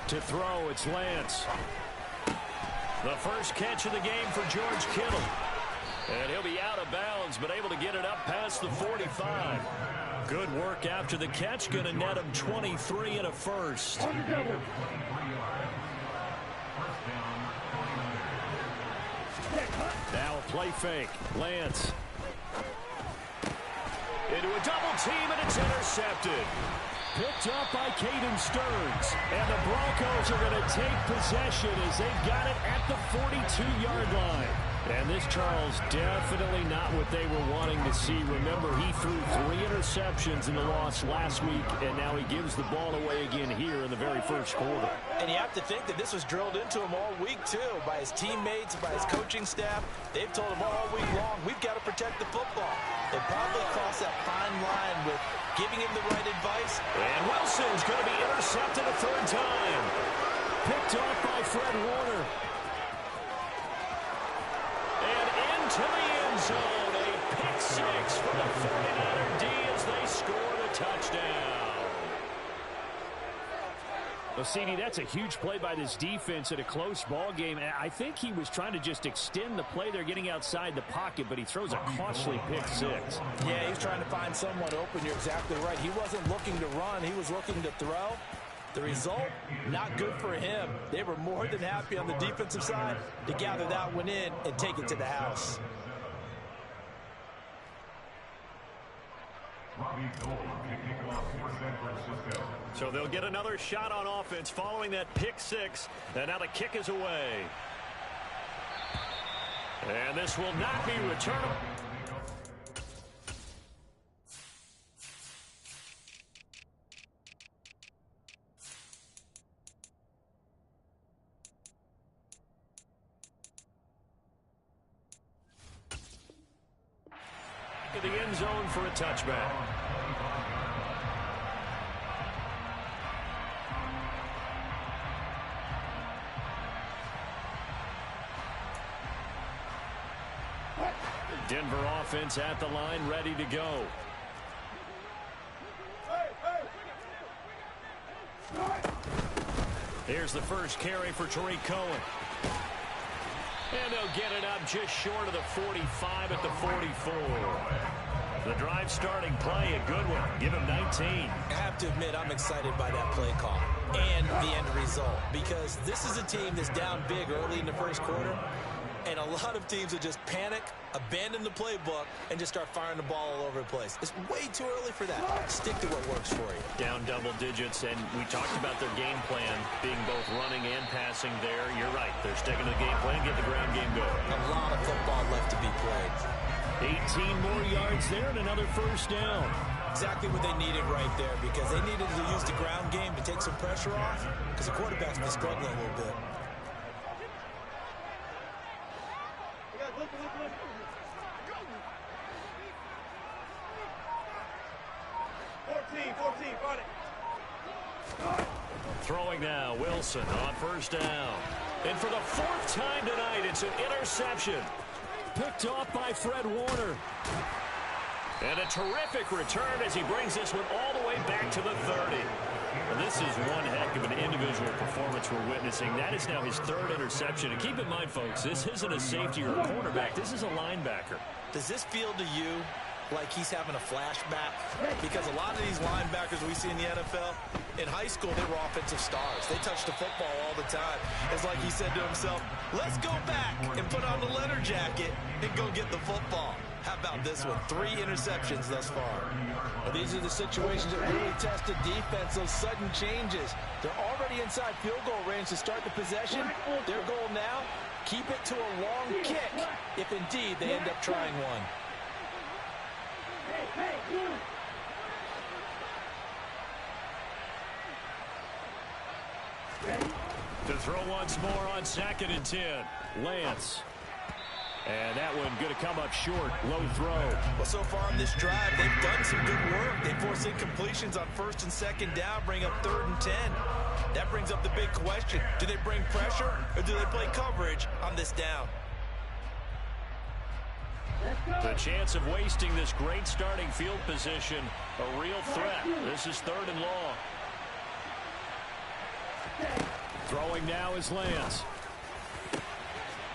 To throw, it's Lance. The first catch of the game for George Kittle. And he'll be out of bounds, but able to get it up past the 45. Good work after the catch. Going to net him 23 and a first. Now a play fake. Lance. Into a double team, and it's intercepted. Picked up by Caden Stearns. And the Broncos are going to take possession as they've got it at the 42-yard line. And this, Charles, definitely not what they were wanting to see. Remember, he threw 3 interceptions in the loss last week, and now he gives the ball away again here in the very first quarter. And you have to think that this was drilled into him all week, too, by his teammates, by his coaching staff. They've told him all week long, we've got to protect the football. They probably crossed that fine line with giving him the right advice. And Wilson's going to be intercepted a 3rd time. Picked off by Fred Warner. To the end zone, a pick 6 for the 49er D as they scored a touchdown. Well, CD, that's a huge play by this defense in a close ball game. I think he was trying to just extend the play. They're getting outside the pocket, but he throws a costly pick 6. Yeah, he's trying to find someone open. You're exactly right. He wasn't looking to run. He was looking to throw. The result, not good for him. They were more than happy on the defensive side to gather that one in and take it to the house. So they'll get another shot on offense following that pick 6. And now the kick is away. And this will not be returnable. To the end zone for a touchback. Denver offense at the line, ready to go. Here's the first carry for Tariq Cohen. And they'll get it up just short of the 45 at the 44. The drive starting play, a good one. Give him 19. I have to admit, I'm excited by that play call and the end result, because this is a team that's down big early in the first quarter, and a lot of teams will just panic, abandon the playbook, and just start firing the ball all over the place. It's way too early for that. Stick to what works for you. Down double digits, and we talked about their game plan being both running and passing there. You're right. They're sticking to the game plan, get the ground game going. A lot of football left to be played. 18 more yards there and another first down. Exactly what they needed right there, because they needed to use the ground game to take some pressure off, because the quarterback's been struggling a little bit. Throwing now, Wilson on first down. And for the 4th time tonight, it's an interception. Picked off by Fred Warner. And a terrific return as he brings this one all the way back to the 30. Well, this is one heck of an individual performance we're witnessing. That is now his third interception. And keep in mind, folks, this isn't a safety or a cornerback. This is a linebacker. Does this feel to you like he's having a flashback? Because a lot of these linebackers we see in the NFL, in high school, they were offensive stars. They touched the football all the time. It's like he said to himself, let's go back and put on the leather jacket and go get the football. How about this one? 3 interceptions thus far. Well, these are the situations that really test the defense, those sudden changes. They're already inside field goal range to start the possession. Their goal now, keep it to a long kick, if indeed they end up trying one. To throw once more on 2nd and 10. Lance. And that one going to come up short. Low throw. Well, so far in this drive, they've done some good work. They force incompletions on 1st and 2nd down, bring up 3rd and 10. That brings up the big question. Do they bring pressure or do they play coverage on this down? The chance of wasting this great starting field position, a real threat. This is 3rd and long. Throwing now is Lance.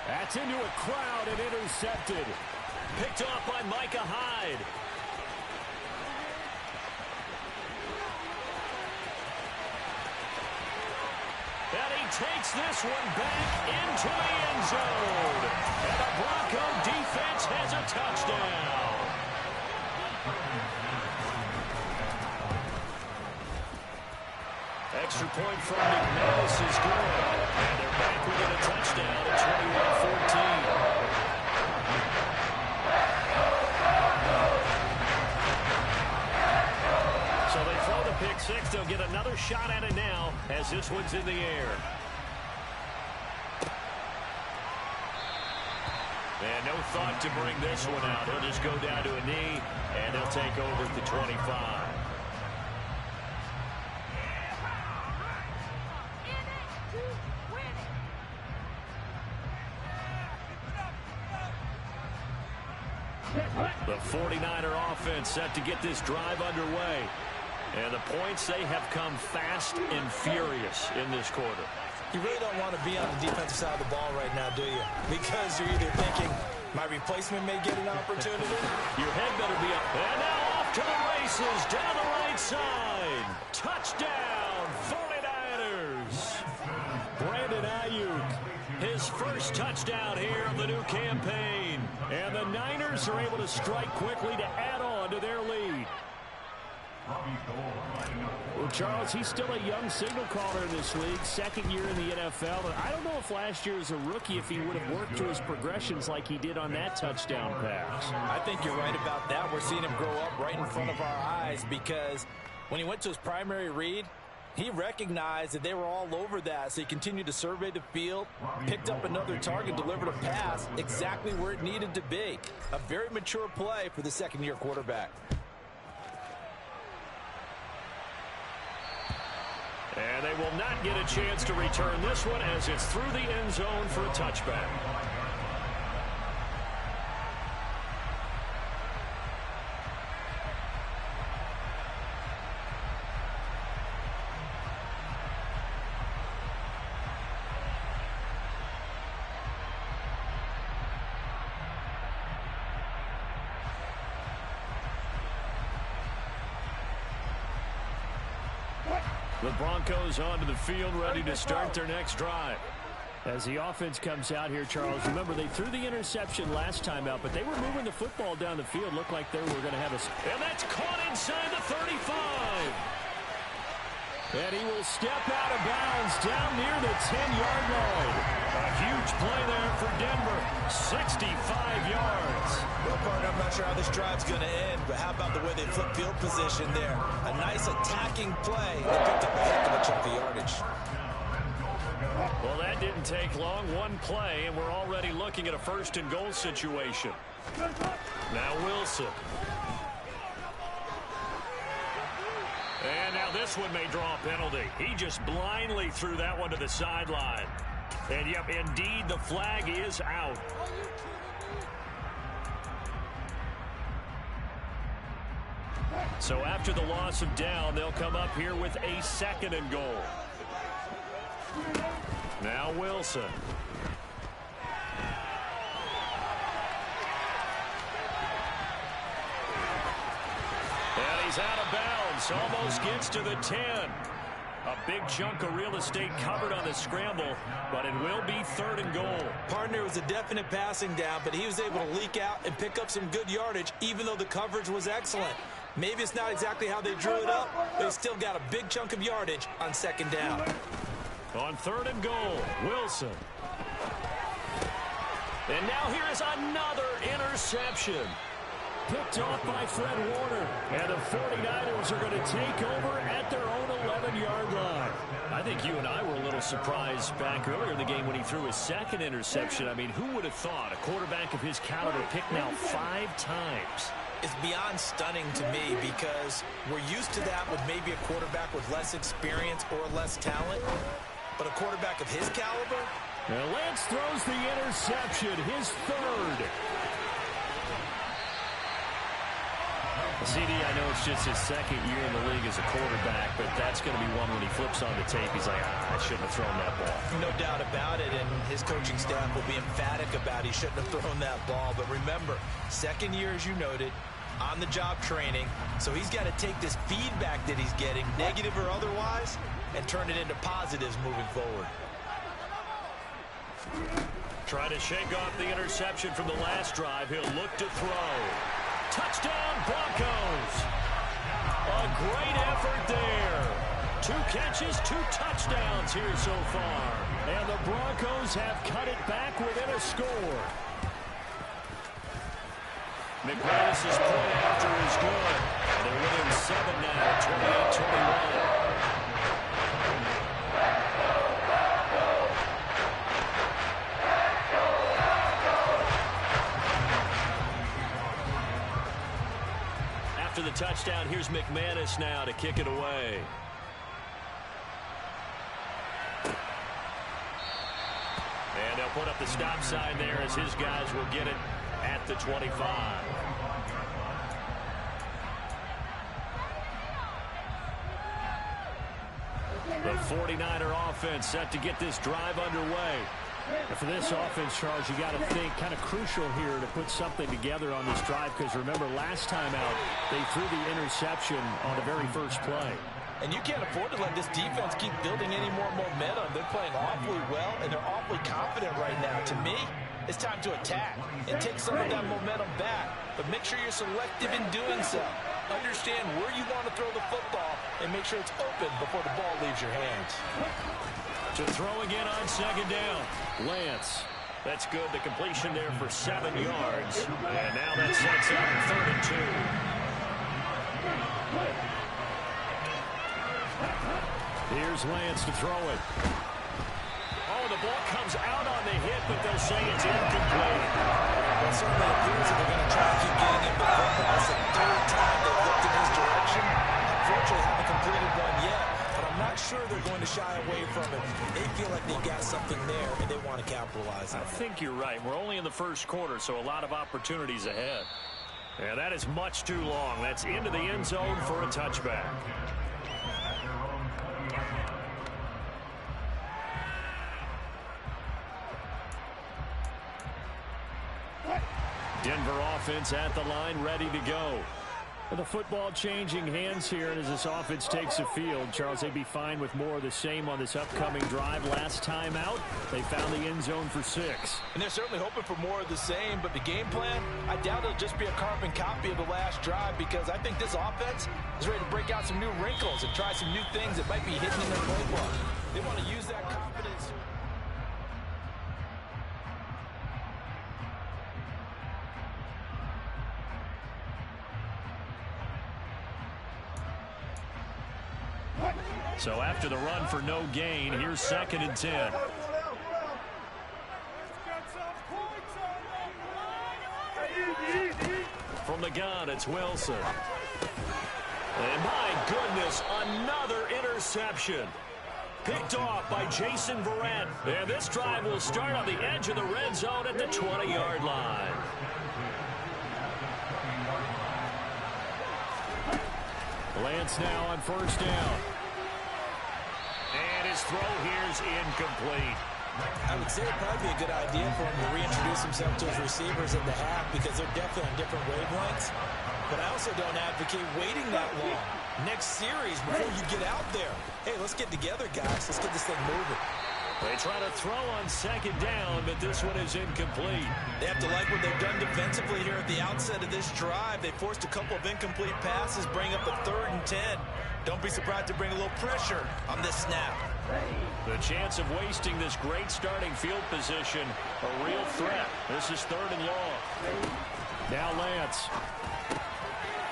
That's into a crowd and intercepted. Picked off by Micah Hyde. And he takes this one back into the end zone. And the Bronco defense has a touchdown. Extra point from McManus is good. And they're back with a touchdown at 21-14. So they throw the pick six. They'll get another shot at it now as this one's in the air. And no thought to bring this one out. He'll just go down to a knee, and he'll take over at the 25. The 49er offense set to get this drive underway. And the points, they have come fast and furious in this quarter. You really don't want to be on the defensive side of the ball right now, do you? Because you're either thinking, my replacement may get an opportunity. Your head better be up. And now off to the races down the right side. Touchdown, 49ers. Brandon Ayuk, his first touchdown here of the new campaign. And the Niners are able to strike quickly to add on to their lead. Well, Charles, he's still a young signal caller in this league, 2nd year in the NFL. And I don't know if last year as a rookie if he would have worked to his progressions like he did on that touchdown pass. I think you're right about that. We're seeing him grow up right in front of our eyes because when he went to his primary read, he recognized that they were all over that, so he continued to survey the field, picked up another target, delivered a pass exactly where it needed to be. A very mature play for the 2nd-year quarterback. And they will not get a chance to return this one as it's through the end zone for a touchback. The Broncos onto the field, ready to start their next drive. As the offense comes out here, Charles, remember they threw the interception last time out, but they were moving the football down the field. Looked like they were going to have a... And that's caught inside the 35. And he will step out of bounds down near the 10-yard line. A huge play there for Denver, 65 yards. Well, partner, I'm not sure how this drive's going to end, but how about the way they flip field position there? A nice attacking play. They picked up a heck of a chunk of yardage. Well, that didn't take long. One play, and we're already looking at a 1st and goal situation. Now Wilson. And now this one may draw a penalty. He just blindly threw that one to the sideline. And, yep, indeed, the flag is out. So after the loss of down, they'll come up here with a 2nd and goal. Now Wilson. And he's out of bounds. Almost gets to the 10. A big chunk of real estate covered on the scramble, but it will be 3rd and goal. Partner was a definite passing down, but he was able to leak out and pick up some good yardage, even though the coverage was excellent. Maybe it's not exactly how they drew it up, but they still got a big chunk of yardage on 2nd down. On 3rd and goal, Wilson. And now here is another interception. Picked off by Fred Warner. And the 49ers are going to take over at their own 11-yard line. I think you and I were a little surprised back earlier in the game when he threw his 2nd interception. I mean, who would have thought a quarterback of his caliber picked now 5 times? It's beyond stunning to me because we're used to that with maybe a quarterback with less experience or less talent. But a quarterback of his caliber? And Lance throws the interception, his 3rd. CD, I know it's just his 2nd year in the league as a quarterback, but that's going to be one when he flips on the tape. He's like, I shouldn't have thrown that ball. No doubt about it, and his coaching staff will be emphatic about he shouldn't have thrown that ball. But remember, 2nd year, as you noted, on-the-job training, so he's got to take this feedback that he's getting, negative or otherwise, and turn it into positives moving forward. Trying to shake off the interception from the last drive. He'll look to throw. Touchdown, Broncos. A great effort there. 2 catches, 2 touchdowns here so far. And the Broncos have cut it back within a score. McManus's point after is good. And they're within 7 now, 28-21. After the touchdown, here's McManus now to kick it away. And they'll put up the stop sign there as his guys will get it at the 25. The 49er offense set to get this drive underway. And for this offense, Charles, you got to think kind of crucial here to put something together on this drive because remember last time out they threw the interception on the very first play. And you can't afford to let this defense keep building any more momentum. They're playing awfully well, and they're awfully confident right now. To me, it's time to attack and take some of that momentum back. But make sure you're selective in doing so. Understand where you want to throw the football and make sure it's open before the ball leaves your hands. To throw again on 2nd down. Lance. That's good. The completion there for 7 yards. And now that sets up 3rd and 2. Here's Lance to throw it. Oh, the ball comes out on the hit, but they'll say it's incomplete. Well, certainly appears that they're going to try to keep getting him the football. It's the 3rd time they've looked in his direction. Unfortunately, haven't completed one yet. But I'm not sure they're going to shy away from it. They feel like they've got something there, and they want to capitalize on it. I think you're right. We're only in the first quarter, so a lot of opportunities ahead. And that is much too long. That's into the end zone for a touchback. Denver offense at the line, ready to go. The football changing hands here, and as this offense takes the field, Charles, they'd be fine with more of the same on this upcoming drive. Last time out, they found the end zone for 6. And they're certainly hoping for more of the same, but the game plan, I doubt it'll just be a carbon copy of the last drive because I think this offense is ready to break out some new wrinkles and try some new things that might be hidden in their playbook. They want to use that confidence. So after the run for no gain, here's 2nd and 10. From the gun, it's Wilson. And my goodness, another interception. Picked off by Jason Verrett. And this drive will start on the edge of the red zone at the 20-yard line. Lance now on first down. And his throw here is incomplete. I would say it'd probably be a good idea for him to reintroduce himself to his receivers at the half because they're definitely on different wavelengths. But I also don't advocate waiting that long. Next series, before you get out there, hey, let's get together, guys. Let's get this thing moving. They try to throw on second down, but this one is incomplete. They have to like what they've done defensively here at the outset of this drive. They forced a couple of incomplete passes, bring up a 3rd and 10. Don't be surprised to bring a little pressure on this snap. The chance of wasting this great starting field position, a real threat. This is 3rd and long. Now Lance.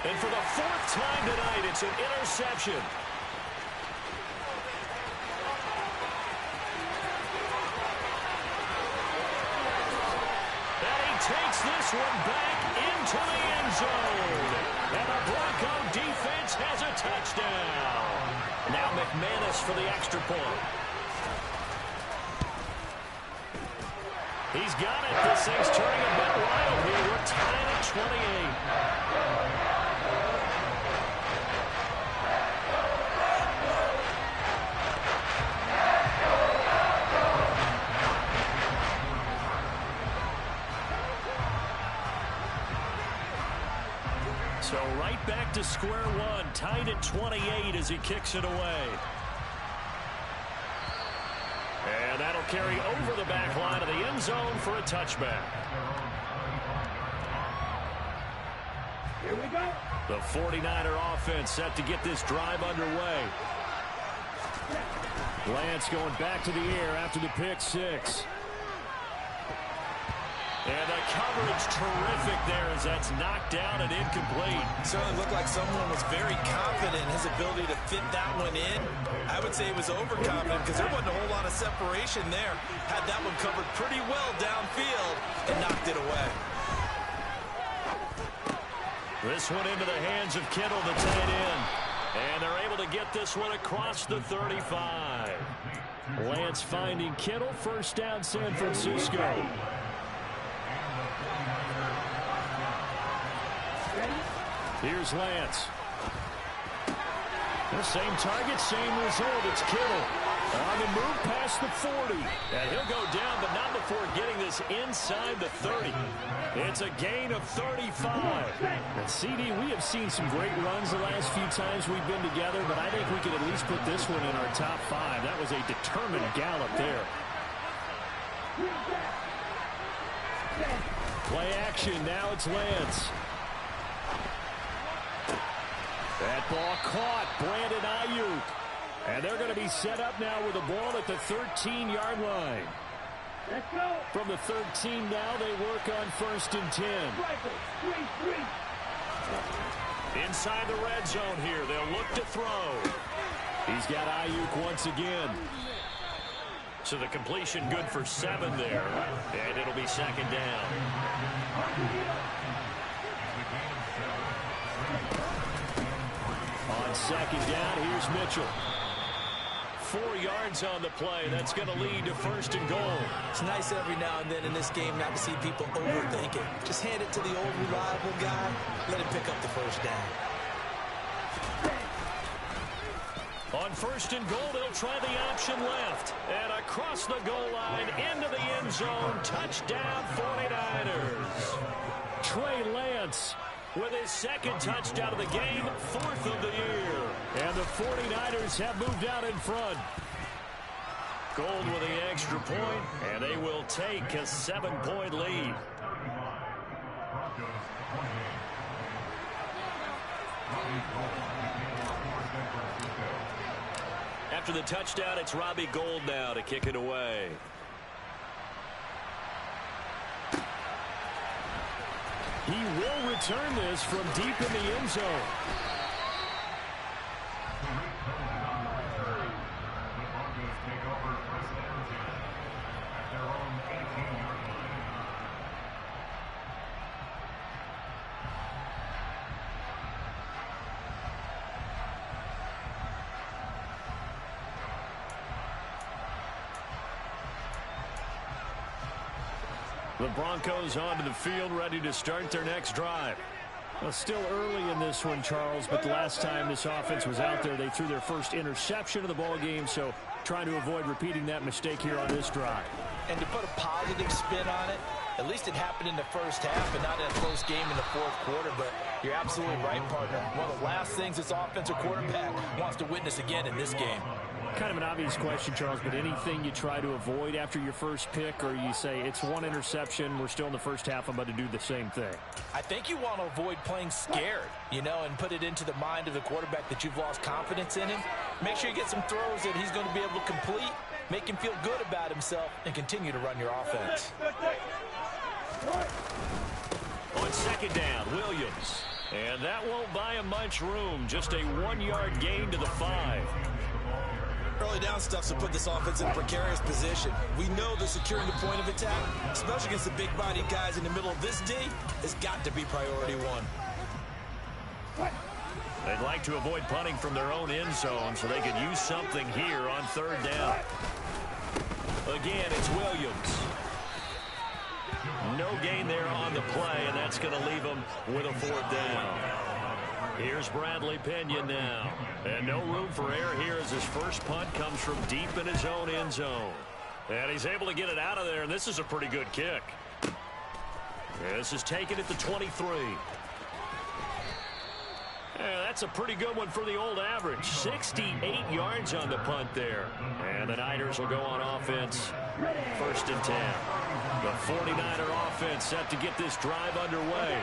And for the 4th time tonight, it's an interception. And he takes this one back into the end zone. And the Bronco defense has a touchdown. Now McManus for the extra point. He's got it. This thing's turning a bit wild here. We're tied at 28. So right back to square one, tied at 28 as he kicks it away. And that'll carry over the back line of the end zone for a touchback. Here we go. The 49er offense set to get this drive underway. Lance going back to the air after the pick six. And the coverage terrific there as that's knocked down and incomplete. Certainly looked like someone was very confident in his ability to fit that one in. I would say he was overconfident because there wasn't a whole lot of separation there. Had that one covered pretty well downfield and knocked it away. This one into the hands of Kittle, the tight end. And they're able to get this one across the 35. Lance finding Kittle, first down San Francisco. Here's Lance. The same target, same result. It's Kittle on the move past the 40. And he'll go down, but not before getting this inside the 30. It's a gain of 35. And CD, we have seen some great runs the last few times we've been together, but I think we could at least put this one in our top 5. That was a determined gallop there. Play action. Now it's Lance. That ball caught. Brandon Ayuk. And they're going to be set up now with the ball at the 13-yard line. Let's go. From the 13 now, they work on first and 10. Inside the red zone here. They'll look to throw. He's got Ayuk once again. So the completion good for 7 there. And it'll be second down. On second down, here's Mitchell. 4 yards on the play. That's going to lead to first and goal. It's nice every now and then in this game not to see people overthink it. Just hand it to the old reliable guy. Let him pick up the first down. On first and goal, they'll try the option left. And across the goal line, into the end zone. Touchdown, 49ers. Trey Lance with his second touchdown of the game, 4th of the year. And the 49ers have moved out in front. Gold with the extra point, and they will take a 7-point lead. After the touchdown, it's Robbie Gould now to kick it away. He will return this from deep in the end zone. The Broncos onto the field, ready to start their next drive. Well, still early in this one, Charles, but the last time this offense was out there, they threw their first interception of the ball game, so trying to avoid repeating that mistake here on this drive. And to put a positive spin on it, at least it happened in the first half and not in a close game in the fourth quarter, but you're absolutely right, partner. One of the last things this offensive quarterback wants to witness again in this game. Kind of an obvious question, Charles, but anything you try to avoid after your first pick, or you say it's one interception, we're still in the first half, I'm about to do the same thing? I think you want to avoid playing scared, and put it into the mind of the quarterback that you've lost confidence in him. Make sure you get some throws that he's going to be able to complete, make him feel good about himself, and continue to run your offense. On second down, Williams. And that won't buy him much room. Just a 1-yard gain to the 5. Early down stuff to put this offense in a precarious position. We know they're securing the point of attack, especially against the big-bodied guys in the middle of this D, has got to be priority one. They'd like to avoid punting from their own end zone so they could use something here on third down. Again, it's Williams. No gain there on the play, and that's going to leave them with a fourth down. Here's Bradley Pinion now. And no room for error here as his first punt comes from deep in his own end zone. And he's able to get it out of there, and this is a pretty good kick. This is taken at the 23. Yeah, that's a pretty good one for the old average. 68 yards on the punt there. And the Niners will go on offense. 1st and 10. The 49er offense set to get this drive underway.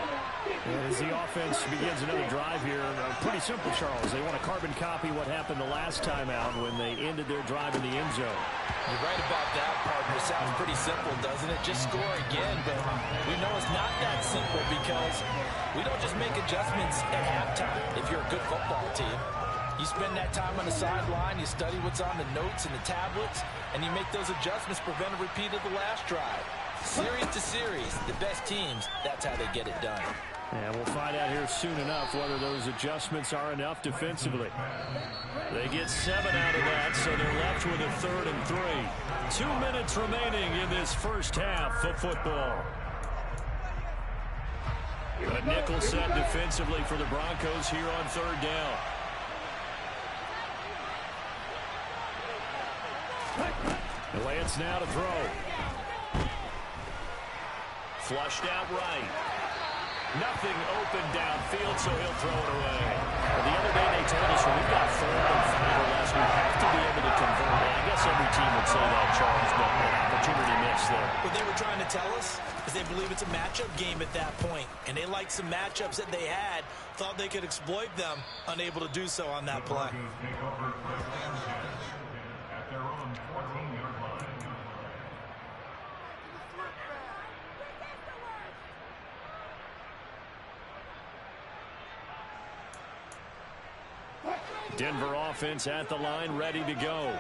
And as the offense begins another drive here, pretty simple, Charles. They want to carbon copy what happened the last time out when they ended their drive in the end zone. You're right about that, partner. Sounds pretty simple, doesn't it? Just score again, but we know it's not that simple because we don't just make adjustments at halftime if you're a good football team. You spend that time on the sideline, you study what's on the notes and the tablets, and you make those adjustments to prevent a repeat of the last drive. Series to series, the best teams, that's how they get it done. And we'll find out here soon enough whether those adjustments are enough defensively. They get 7 out of that, so they're left with a 3rd and 3. 2 minutes remaining in this first half of football. A nickel set defensively for the Broncos here on 3rd down. Lance now to throw. Flushed out right. Nothing open downfield, so he'll throw it away. Well, the other day they told us when we've got 4 and 5 or less, we have to be able to convert. I guess every team would say that, Charles, but an opportunity missed there. What they were trying to tell us is they believe it's a matchup game at that point, and they liked some matchups that they had, thought they could exploit them, unable to do so on that play. At their own 14-yard line. Denver offense at the line, ready to go.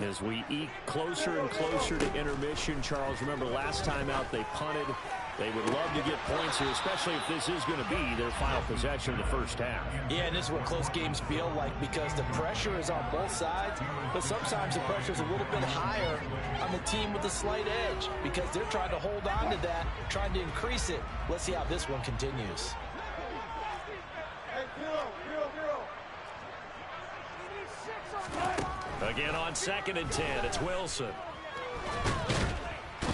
As we eke closer and closer to intermission, Charles, remember last time out they punted. They would love to get points here, especially if this is going to be their final possession of the first half. Yeah, and this is what close games feel like because the pressure is on both sides, but sometimes the pressure is a little bit higher on the team with the slight edge because they're trying to hold on to that, trying to increase it. Let's see how this one continues. Again on 2nd and 10, it's Wilson.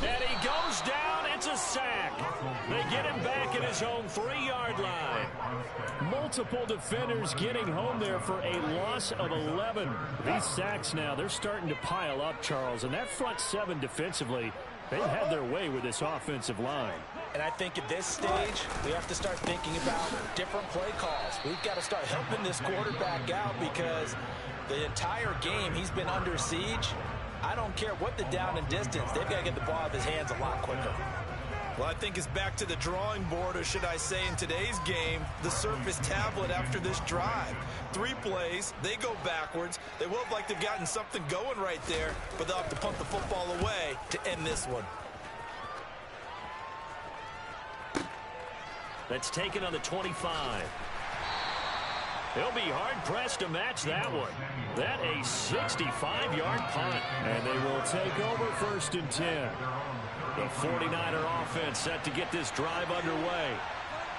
And he goes down. It's a sack. They get him back at his own 3-yard line. Multiple defenders getting home there for a loss of 11. These sacks now, they're starting to pile up, Charles. And that front 7 defensively, they've had their way with this offensive line. And I think at this stage, we have to start thinking about different play calls. We've got to start helping this quarterback out because the entire game he's been under siege. I don't care what the down and distance. They've got to get the ball out of his hands a lot quicker. Well, I think it's back to the drawing board, or should I say in today's game, the Surface tablet after this drive. 3 plays, they go backwards. They will look like they've gotten something going right there, but they'll have to punt the football away to end this one. That's taken on the 25. He'll be hard-pressed to match that one. That a 65-yard punt. And they will take over 1st and 10. The 49er offense set to get this drive underway.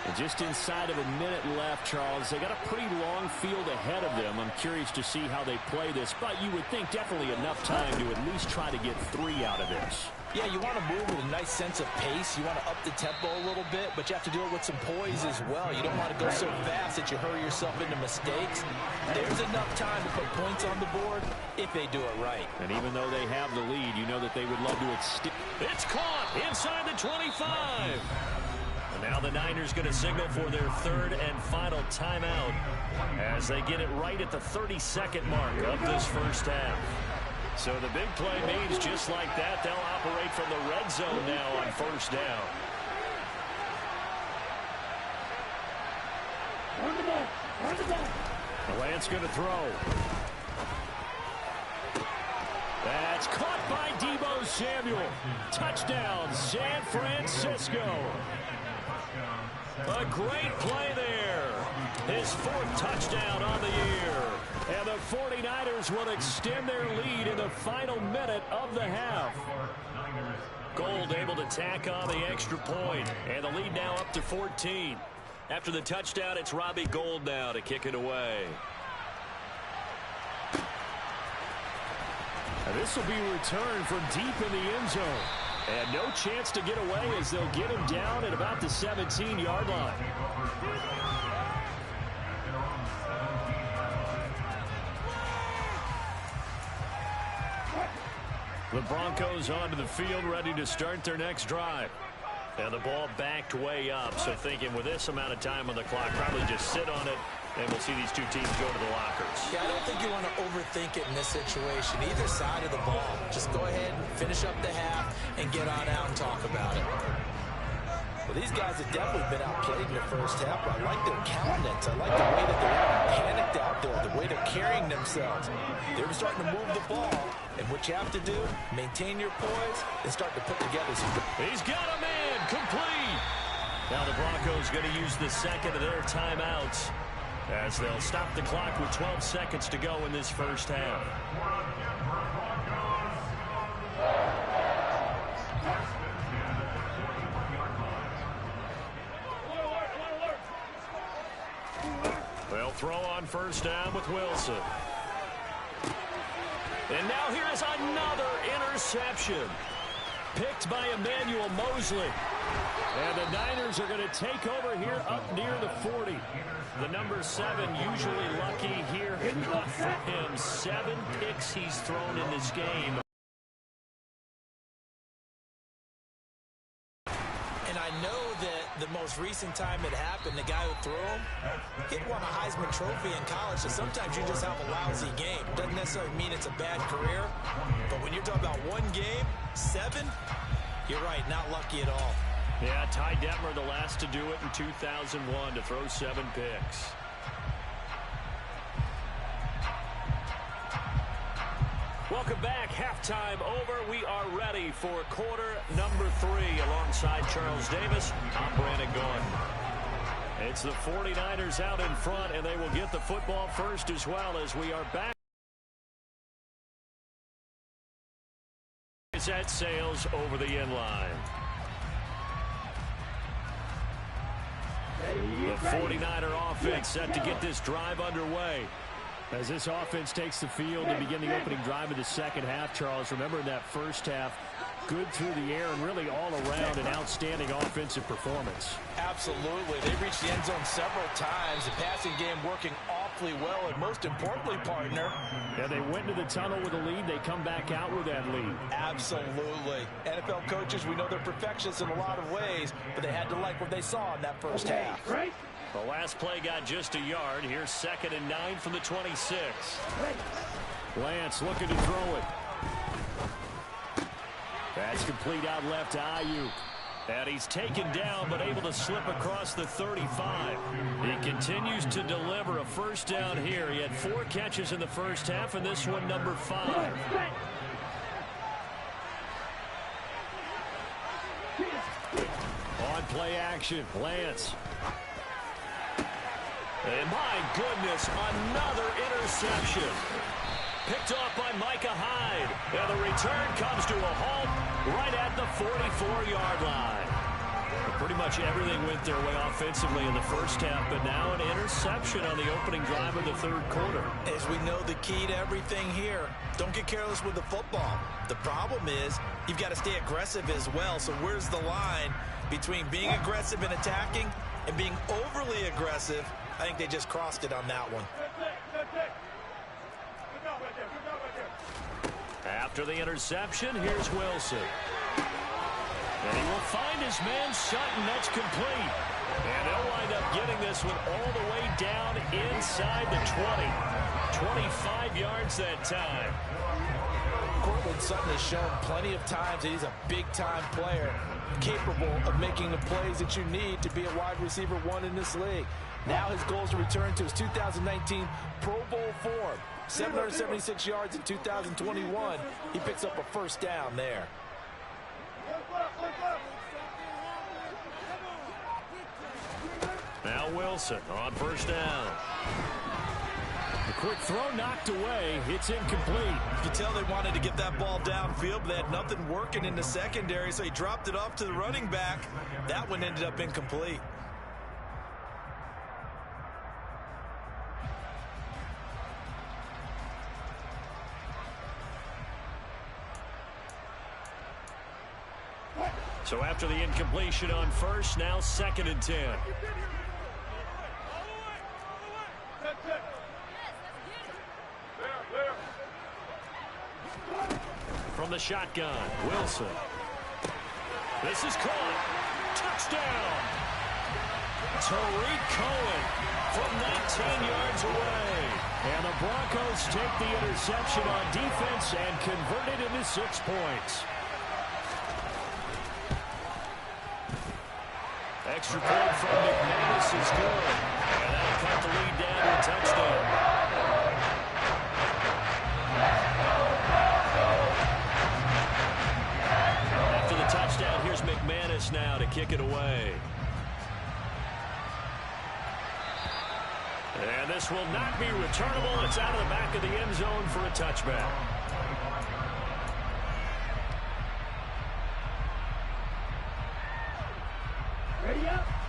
And just inside of a minute left, Charles. They got a pretty long field ahead of them. I'm curious to see how they play this, but you would think definitely enough time to at least try to get 3 out of this. Yeah, you want to move with a nice sense of pace. You want to up the tempo a little bit, but you have to do it with some poise as well. You don't want to go so fast that you hurry yourself into mistakes. There's enough time to put points on the board if they do it right. And even though they have the lead, you know that they would love to extend. It's caught inside the 25. And now the Niners going to signal for their 3rd and final timeout as they get it right at the 32nd mark of this first half. So the big play means just like that, they'll operate from the red zone now on 1st down. Lance going to throw. That's caught by Deebo Samuel. Touchdown, San Francisco. A great play there. His 4th touchdown on the year. And the 49ers will extend their lead in the final minute of the half. Gold able to tack on the extra point. And the lead now up to 14. After the touchdown, it's Robbie Gould now to kick it away. And this will be returned from deep in the end zone. And no chance to get away as they'll get him down at about the 17-yard line. The Broncos onto the field, ready to start their next drive. And the ball backed way up, so thinking with this amount of time on the clock, probably just sit on it, and we'll see these two teams go to the lockers. Yeah, I don't think you want to overthink it in this situation. Either side of the ball. Just go ahead, finish up the half, and get on out and talk about it. Well, these guys have definitely been outplayed in the first half, but I like their countenance. I like the way that they're panicked out there, the way they're carrying themselves. They're starting to move the ball, and what you have to do, maintain your poise and start to put together some... He's got a man, complete. Now the Broncos going to use the second of their timeouts as they'll stop the clock with 12 seconds to go in this first half. They'll throw on first down with Wilson. And now here is another interception. Picked by Emmanuel Mosley. And the Niners are going to take over here up near the 40. The number 7 usually lucky here. Enough for him. 7 picks he's thrown in this game. And I know that the most recent time it happened, the guy who threw him, he won a Heisman Trophy in college, so sometimes you just have a lousy game. Doesn't necessarily mean it's a bad career, but when you're talking about one game, 7, you're right, not lucky at all. Yeah, Ty Detmer, the last to do it in 2001, to throw 7 picks. Welcome back. Halftime over. We are ready for quarter number 3 alongside Charles Davis. I'm Brandon Gordon. It's the 49ers out in front, and they will get the football first as well as we are back. That sails over the end line. The 49er offense set to get this drive underway. As this offense takes the field to begin the opening drive of the second half, Charles, remember in that first half, good through the air and really all around an outstanding offensive performance. Absolutely. They reached the end zone several times. The passing game working awfully well, and most importantly, partner. Yeah, they went to the tunnel with a lead. They come back out with that lead. Absolutely. NFL coaches, we know they're perfectionists in a lot of ways, but they had to like what they saw in that first half. Right. The last play got just a yard. Here's 2nd and 9 from the 26. Lance looking to throw it. That's complete out left to Ayuk. And he's taken down but able to slip across the 35. He continues to deliver a first down here. He had 4 catches in the first half, and this one number 5. On play action, Lance. And my goodness, another interception. Picked off by Micah Hyde. And the return comes to a halt right at the 44-yard line. The Pretty much everything went their way offensively in the first half, but now an interception on the opening drive of the third quarter. As we know, the key to everything here, don't get careless with the football. The problem is you've got to stay aggressive as well. So where's the line between being aggressive and attacking and being overly aggressive? I think they just crossed it on that one. After the interception, here's Wilson. And he will find his man Sutton. That's complete. And they'll wind up getting this one all the way down inside the 20. 25 yards that time. Cortland Sutton has shown plenty of times that he's a big-time player, capable of making the plays that you need to be a wide receiver one in this league. Now his goal is to return to his 2019 Pro Bowl form. 776 yards in 2021. He picks up a first down there. Now Wilson on first down. The quick throw knocked away. It's incomplete. You can tell they wanted to get that ball downfield, but they had nothing working in the secondary, so he dropped it off to the running back. That one ended up incomplete. So after the incompletion on first, now 2nd and 10. From the shotgun, Wilson. This is caught. Touchdown. Tariq Cohen from 19 yards away. And the Broncos take the interception on defense and convert it into 6 points. Extra point from McManus is good. And that'll cut the lead down to a touchdown. After the touchdown, here's McManus now to kick it away. And this will not be returnable. It's out of the back of the end zone for a touchback.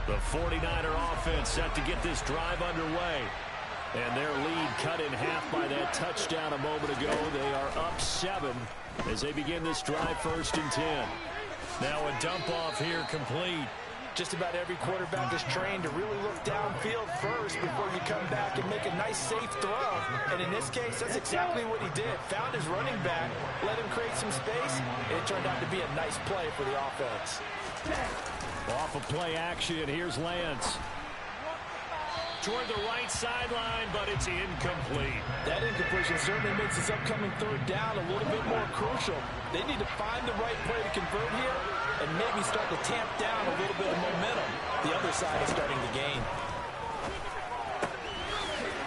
The 49er offense set to get this drive underway. And their lead cut in half by that touchdown a moment ago. They are up 7 as they begin this drive 1st and 10. Now a dump off here complete. Just about every quarterback is trained to really look downfield first before you come back and make a nice, safe throw. And in this case, that's exactly what he did. Found his running back, let him create some space, and it turned out to be a nice play for the offense. Off of play action, here's Lance. Toward the right sideline, but it's incomplete. That incompletion certainly makes this upcoming 3rd down a little bit more crucial. They need to find the right play to convert here and maybe start to tamp down a little bit of momentum. The other side is starting to gain.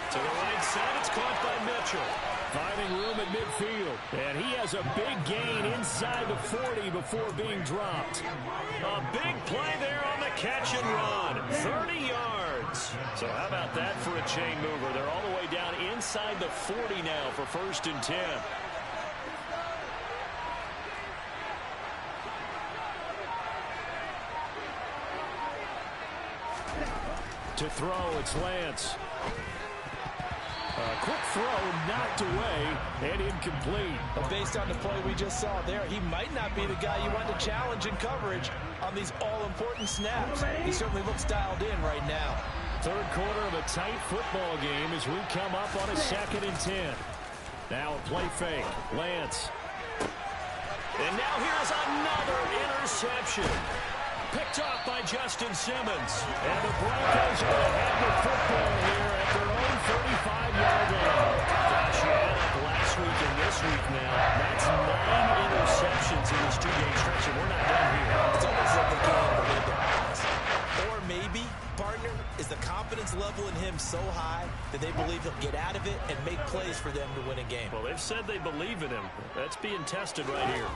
To the right side, it's caught by Mitchell. Finding room at midfield. And he has a big gain inside the 40 before being dropped. A big play there on the catch and run. 30 yards. So how about that for a chain mover? They're all the way down inside the 40 now for 1st and 10. To throw, it's Lance. A quick throw knocked away and incomplete. But based on the play we just saw there, he might not be the guy you want to challenge in coverage on these all-important snaps. He certainly looks dialed in right now. 3rd quarter of a tight football game as we come up on a 2nd and 10. Now a play fake. Lance. And now here's another interception. Picked off by Justin Simmons. And the Broncos are going to have the football here at their own 35-yard line. Gosh, you add up last week and this week now. That's 9 interceptions in this 2-game stretch, and we're not done here. It's almost like they can't believe the pass. Or maybe, partner, is the confidence level in him so high that they believe he'll get out of it and make plays for them to win a game. Well, they've said they believe in him. That's being tested right here.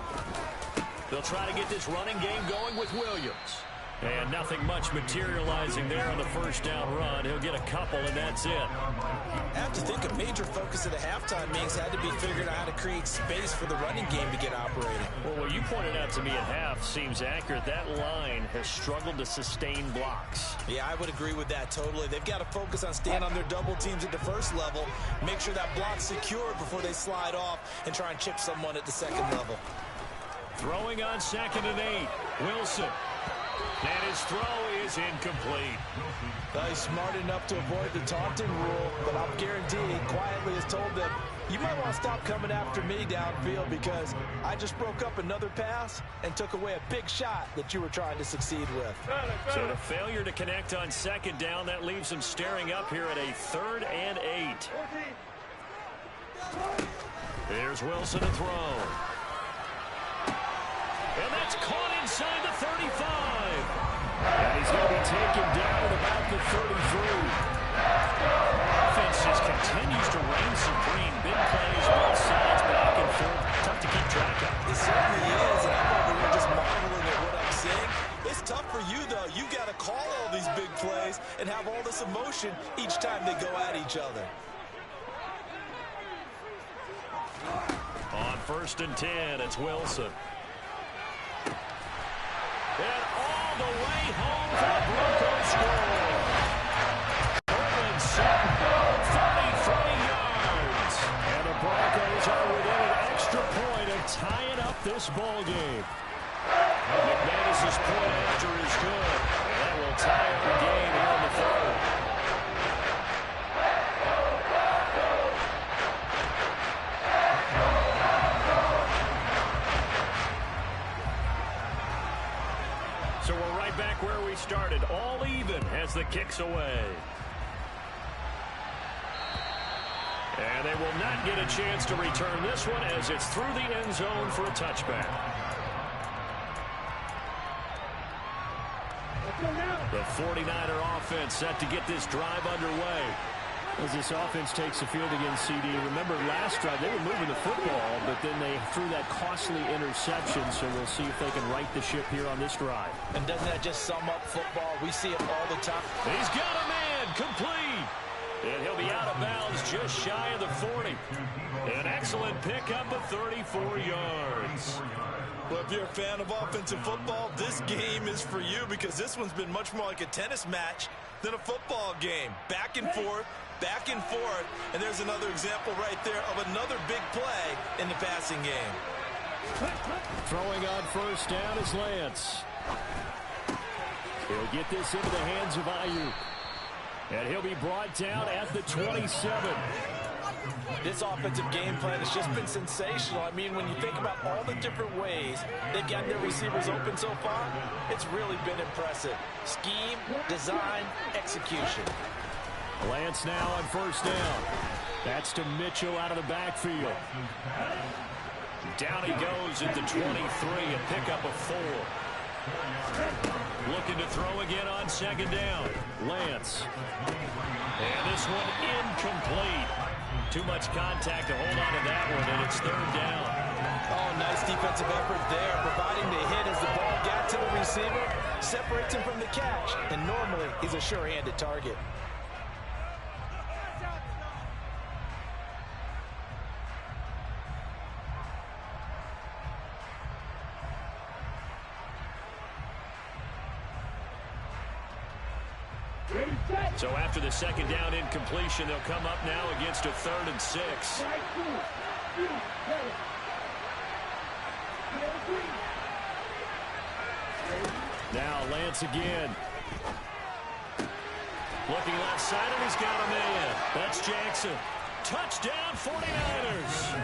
They'll try to get this running game going with Williams. And nothing much materializing there on the first down run. He'll get a couple, and that's it. I have to think a major focus of the halftime meetings had to be figuring out how to create space for the running game to get operating. Well, what you pointed out to me at half seems accurate. That line has struggled to sustain blocks. Yeah, I would agree with that totally. They've got to focus on staying on their double teams at the first level, make sure that block's secure before they slide off and try and chip someone at the second level. Throwing on 2nd and 8. Wilson. And his throw is incomplete. He's smart enough to avoid the taunting rule, but I'm guaranteed quietly has told them, you might want to stop coming after me downfield because I just broke up another pass and took away a big shot that you were trying to succeed with. So the failure to connect on 2nd down, that leaves him staring up here at a 3rd and 8. Here's Wilson to throw. And that's caught inside the 35. And he's going to be taken down at about the 33. Offense just continues to reign supreme. Big plays, both sides, back and forth. Tough to keep track of. It certainly is, and I'm over here just marveling at what I'm seeing. It's tough for you, though. You got to call all these big plays and have all this emotion each time they go at each other. On 1st and 10, it's Wilson. And all the way home for the Broncos score. Courtland Sutton, 33 yards. And the Broncos are within an extra point of tying up this ball game. McManus's point after is good. And that will tie up the game here in the 3rd. So we're right back where we started, all even as the kick's away. And they will not get a chance to return this one as it's through the end zone for a touchback. The 49er offense set to get this drive underway. As this offense takes the field against CD, remember last drive they were moving the football, but then they threw that costly interception, so we'll see if they can right the ship here on this drive. And doesn't that just sum up football? We see it all the time. He's got a man, complete. And he'll be out of bounds just shy of the 40. An excellent pickup of 34 yards. Well, if you're a fan of offensive football, this game is for you because this one's been much more like a tennis match than a football game. Back and forth, and there's another example right there of another big play in the passing game. Throwing on 1st down is Lance. He'll get this into the hands of Ayuk. And he'll be brought down at the 27. This offensive game plan has just been sensational. I mean, when you think about all the different ways they've gotten their receivers open so far, it's really been impressive. Scheme, design, execution. Lance now on 1st down. That's to Mitchell out of the backfield. Down he goes at the 23, a pickup of 4. Looking to throw again on 2nd down. Lance. And this one incomplete. Too much contact to hold on to that one, and it's 3rd down. Oh, nice defensive effort there, providing the hit as the ball got to the receiver, separates him from the catch, and normally he's a sure-handed target. So after the 2nd down incompletion, they'll come up now against a 3rd and 6. Now Lance again. Looking left side, and he's got a man. That's Jackson. Touchdown, 49ers.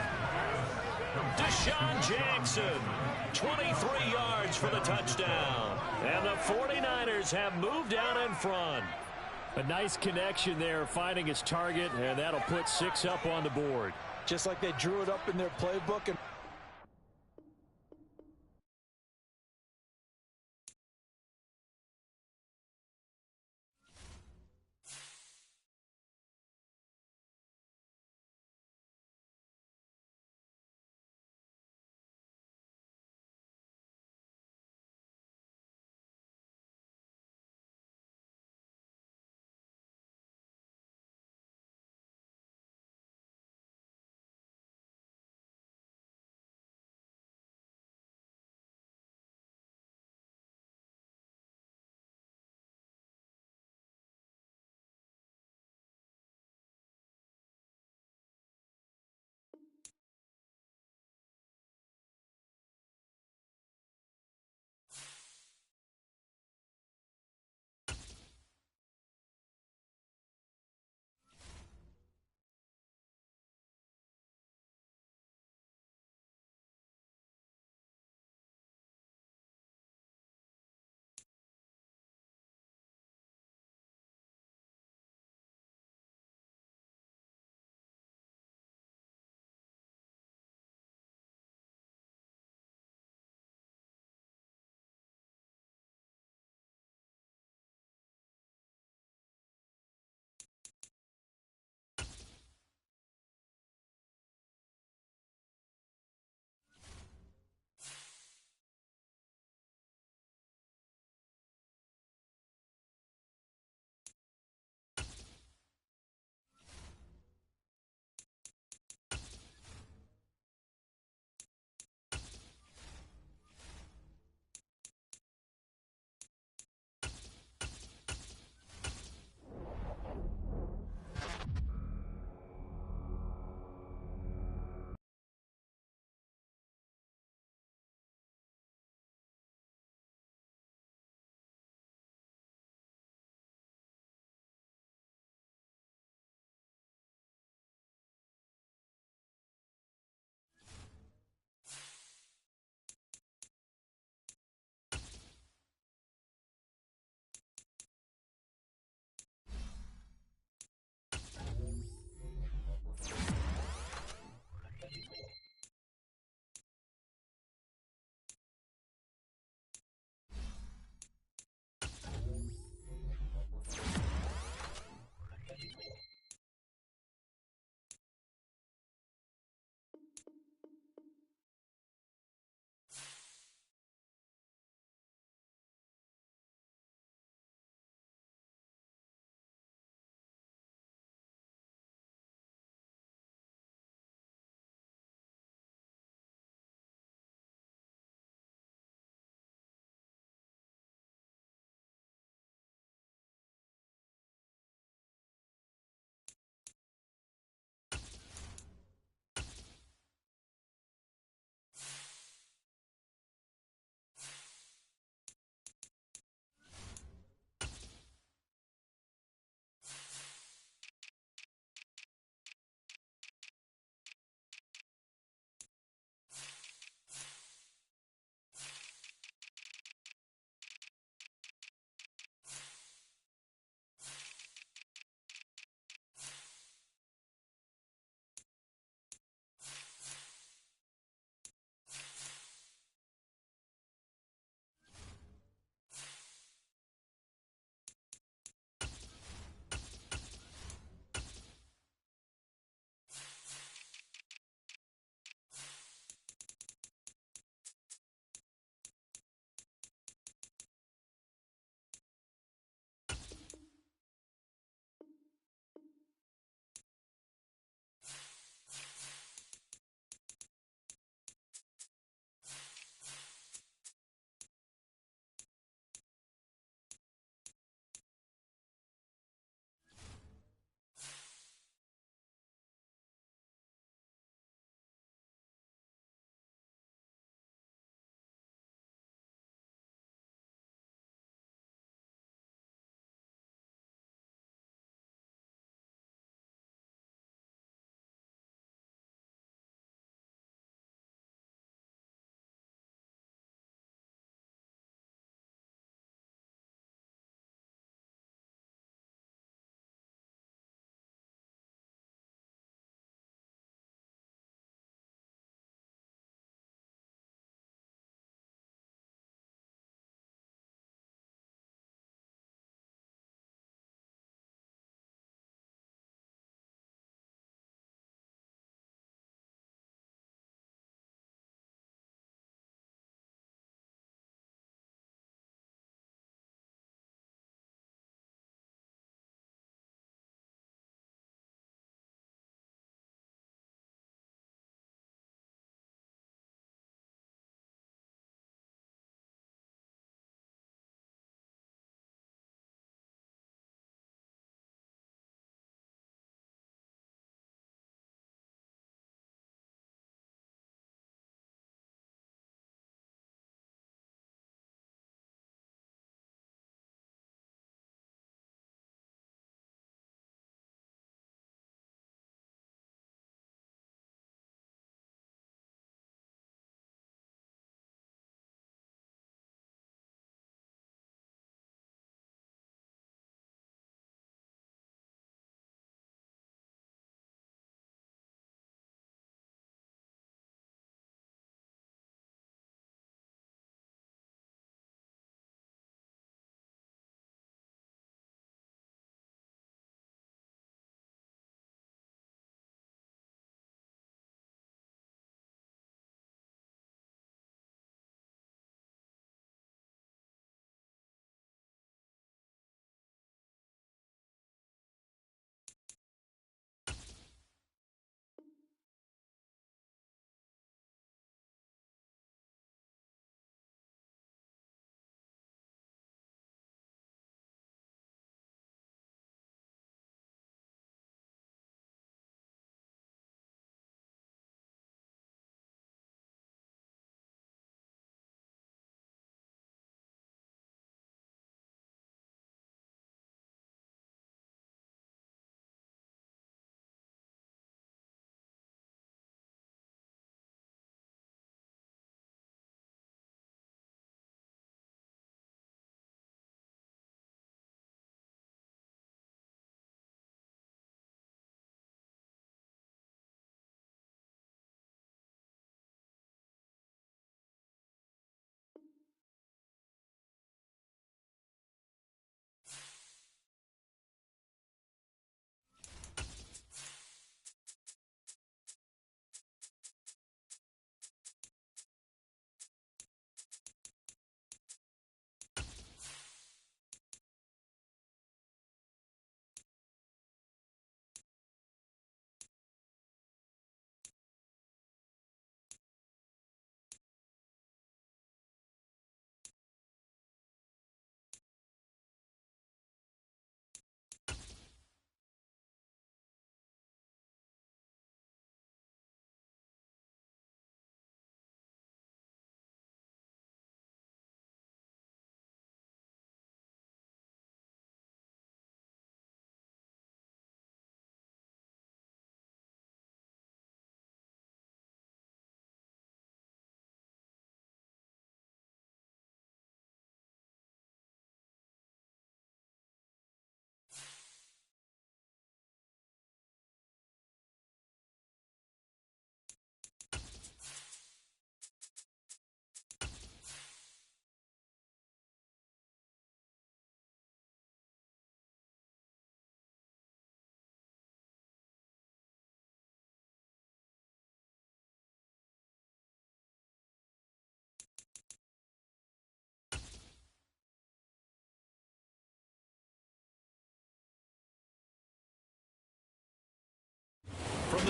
Deshaun Jackson, 23 yards for the touchdown. And the 49ers have moved out in front. A nice connection there, finding his target, and that'll put 6 up on the board. Just like they drew it up in their playbook and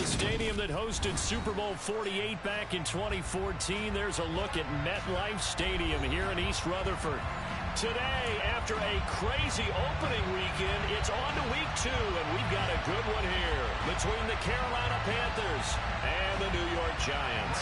stadium that hosted Super Bowl 48 back in 2014. There's a look at MetLife Stadium here in East Rutherford. Today, after a crazy opening weekend, it's on to week 2, and we've got a good one here between the Carolina Panthers and the New York Giants.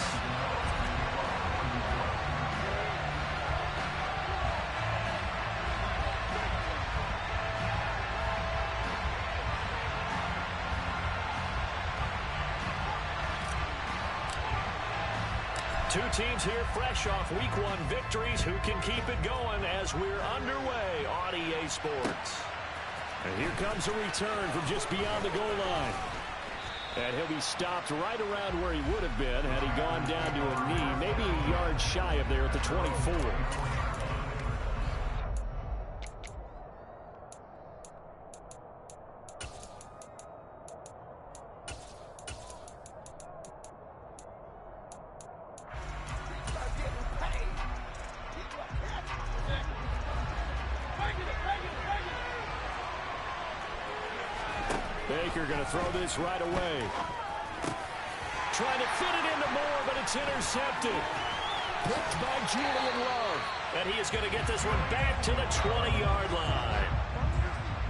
Two teams here fresh off Week 1 victories. Who can keep it going as we're underway on EA Sports? And here comes a return from just beyond the goal line. And he'll be stopped right around where he would have been had he gone down to a knee, maybe a yard shy of there at the 24. Baker going to throw this right away. Trying to fit it into Moore, but it's intercepted. Picked by Julian Love. And he is going to get this one back to the 20-yard line.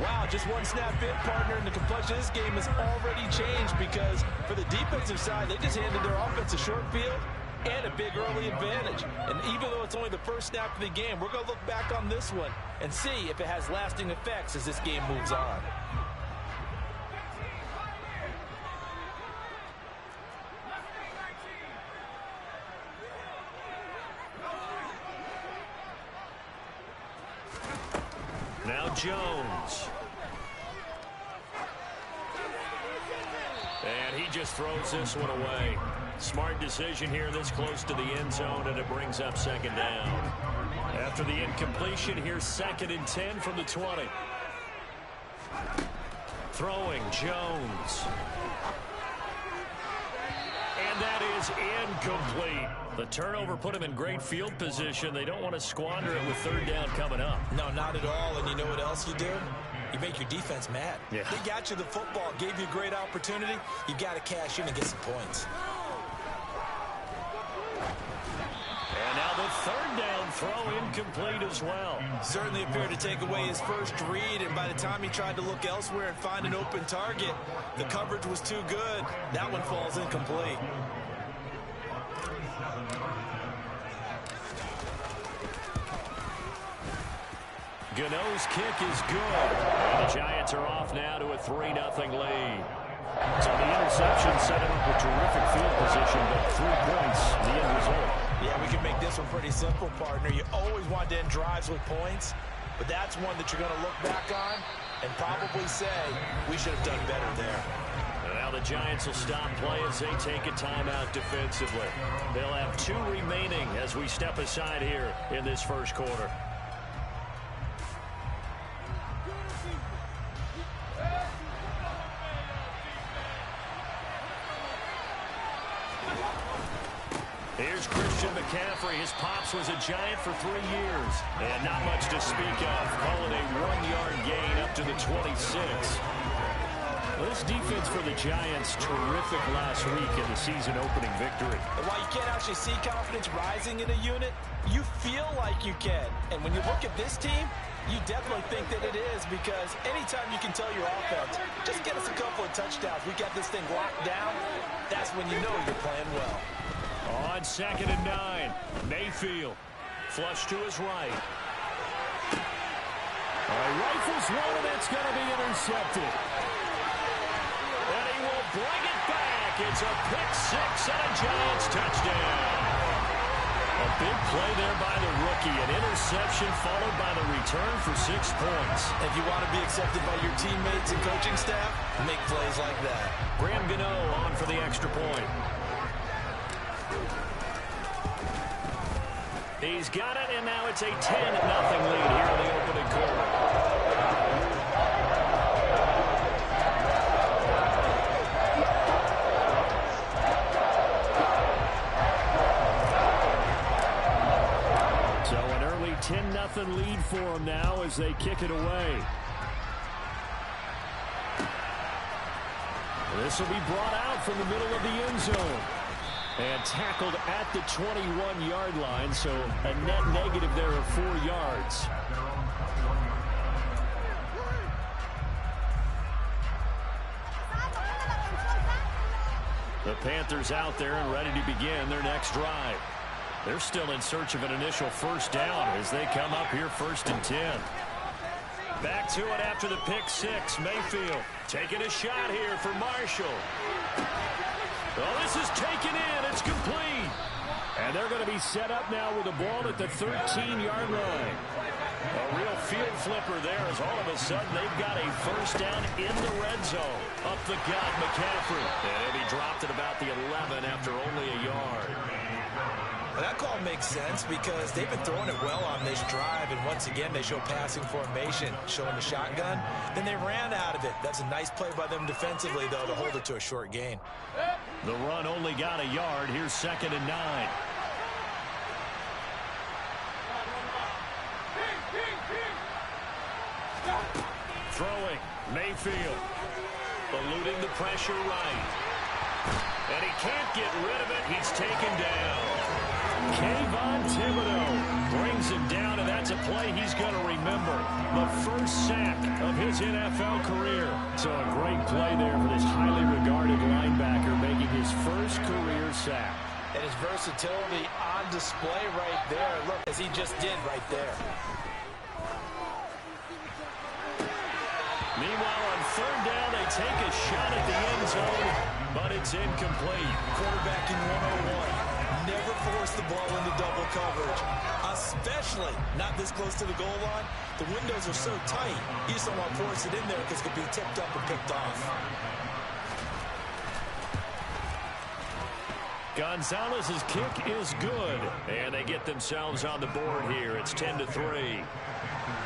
Wow, just one snap in, partner, and the complexion of this game has already changed because for the defensive side, they just handed their offense a short field and a big early advantage. And even though it's only the first snap of the game, we're going to look back on this one and see if it has lasting effects as this game moves on. Now Jones. And he just throws this one away. Smart decision here this close to the end zone, and it brings up second down. After the incompletion, here's 2nd and 10 from the 20. Throwing Jones. And that is incomplete. The turnover put him in great field position. They don't want to squander it with 3rd down coming up. No, not at all. And you know what else you do? You make your defense mad. Yeah. They got you the football, gave you a great opportunity. You got to cash in and get some points. And now the 3rd down throw incomplete as well. Certainly appeared to take away his first read, and by the time he tried to look elsewhere and find an open target, the coverage was too good. That one falls incomplete. Gano's kick is good. And the Giants are off now to a 3-0 lead. So the interception set him up with terrific field position, but 3 points, the end result. Yeah, we can make this one pretty simple, partner. You always want to end drives with points, but that's one that you're going to look back on and probably say, we should have done better there. And now the Giants will stop play as they take a timeout defensively. They'll have 2 remaining as we step aside here in this first quarter. Here's Christian McCaffrey. His pops was a Giant for 3 years. And not much to speak of. Call it a 1-yard gain up to the 26. Well, this defense for the Giants, terrific last week in the season-opening victory. And while you can't actually see confidence rising in a unit, you feel like you can. And when you look at this team, you definitely think that it is, because anytime you can tell your offense, just get us a couple of touchdowns, we got this thing locked down, that's when you know you're playing well. On 2nd and 9, Mayfield. Flush to his right. Rifles one, and that's going to be intercepted. And he will bring it back. It's a pick-6 and a Giants touchdown. A big play there by the rookie. An interception followed by the return for 6 points. If you want to be accepted by your teammates and coaching staff, make plays like that. Graham Gano on for the extra point. He's got it, and now it's a 10-0 lead here in the opening quarter. So an early 10-0 lead for them now as they kick it away. This will be brought out from the middle of the end zone. And tackled at the 21-yard line, so a net negative there of 4 yards. The Panthers out there and ready to begin their next drive. They're still in search of an initial first down as they come up here 1st and 10. Back to it after the pick six. Mayfield taking a shot here for Marshall. Well, this is taken in. It's complete. And they're going to be set up now with the ball at the 13-yard line. A real field flipper there as all of a sudden they've got a first down in the red zone. Up the gut, McCaffrey. And he'll be dropped at about the 11 after only a yard. Well, that call makes sense because they've been throwing it well on this drive, and once again they show passing formation, showing the shotgun. Then they ran out of it. That's a nice play by them defensively, though, to hold it to a short gain. The run only got a yard. Here's 2nd and 9. Throwing, Mayfield. Eluding the pressure right. And he can't get rid of it. He's taken down. Kayvon Thibodeau brings him down, and that's a play he's going to remember. The first sack of his NFL career. So a great play there for this highly regarded linebacker making his first career sack. And his versatility on display right there. Look, as he just did right there. Meanwhile, on 3rd down, they take a shot at the end zone, but it's incomplete. Quarterbacking 101. Never force the ball into double coverage, especially not this close to the goal line. The windows are so tight, you just don't want to force it in there because it could be tipped up and picked off. Gonzalez's kick is good, and they get themselves on the board here. It's 10-3.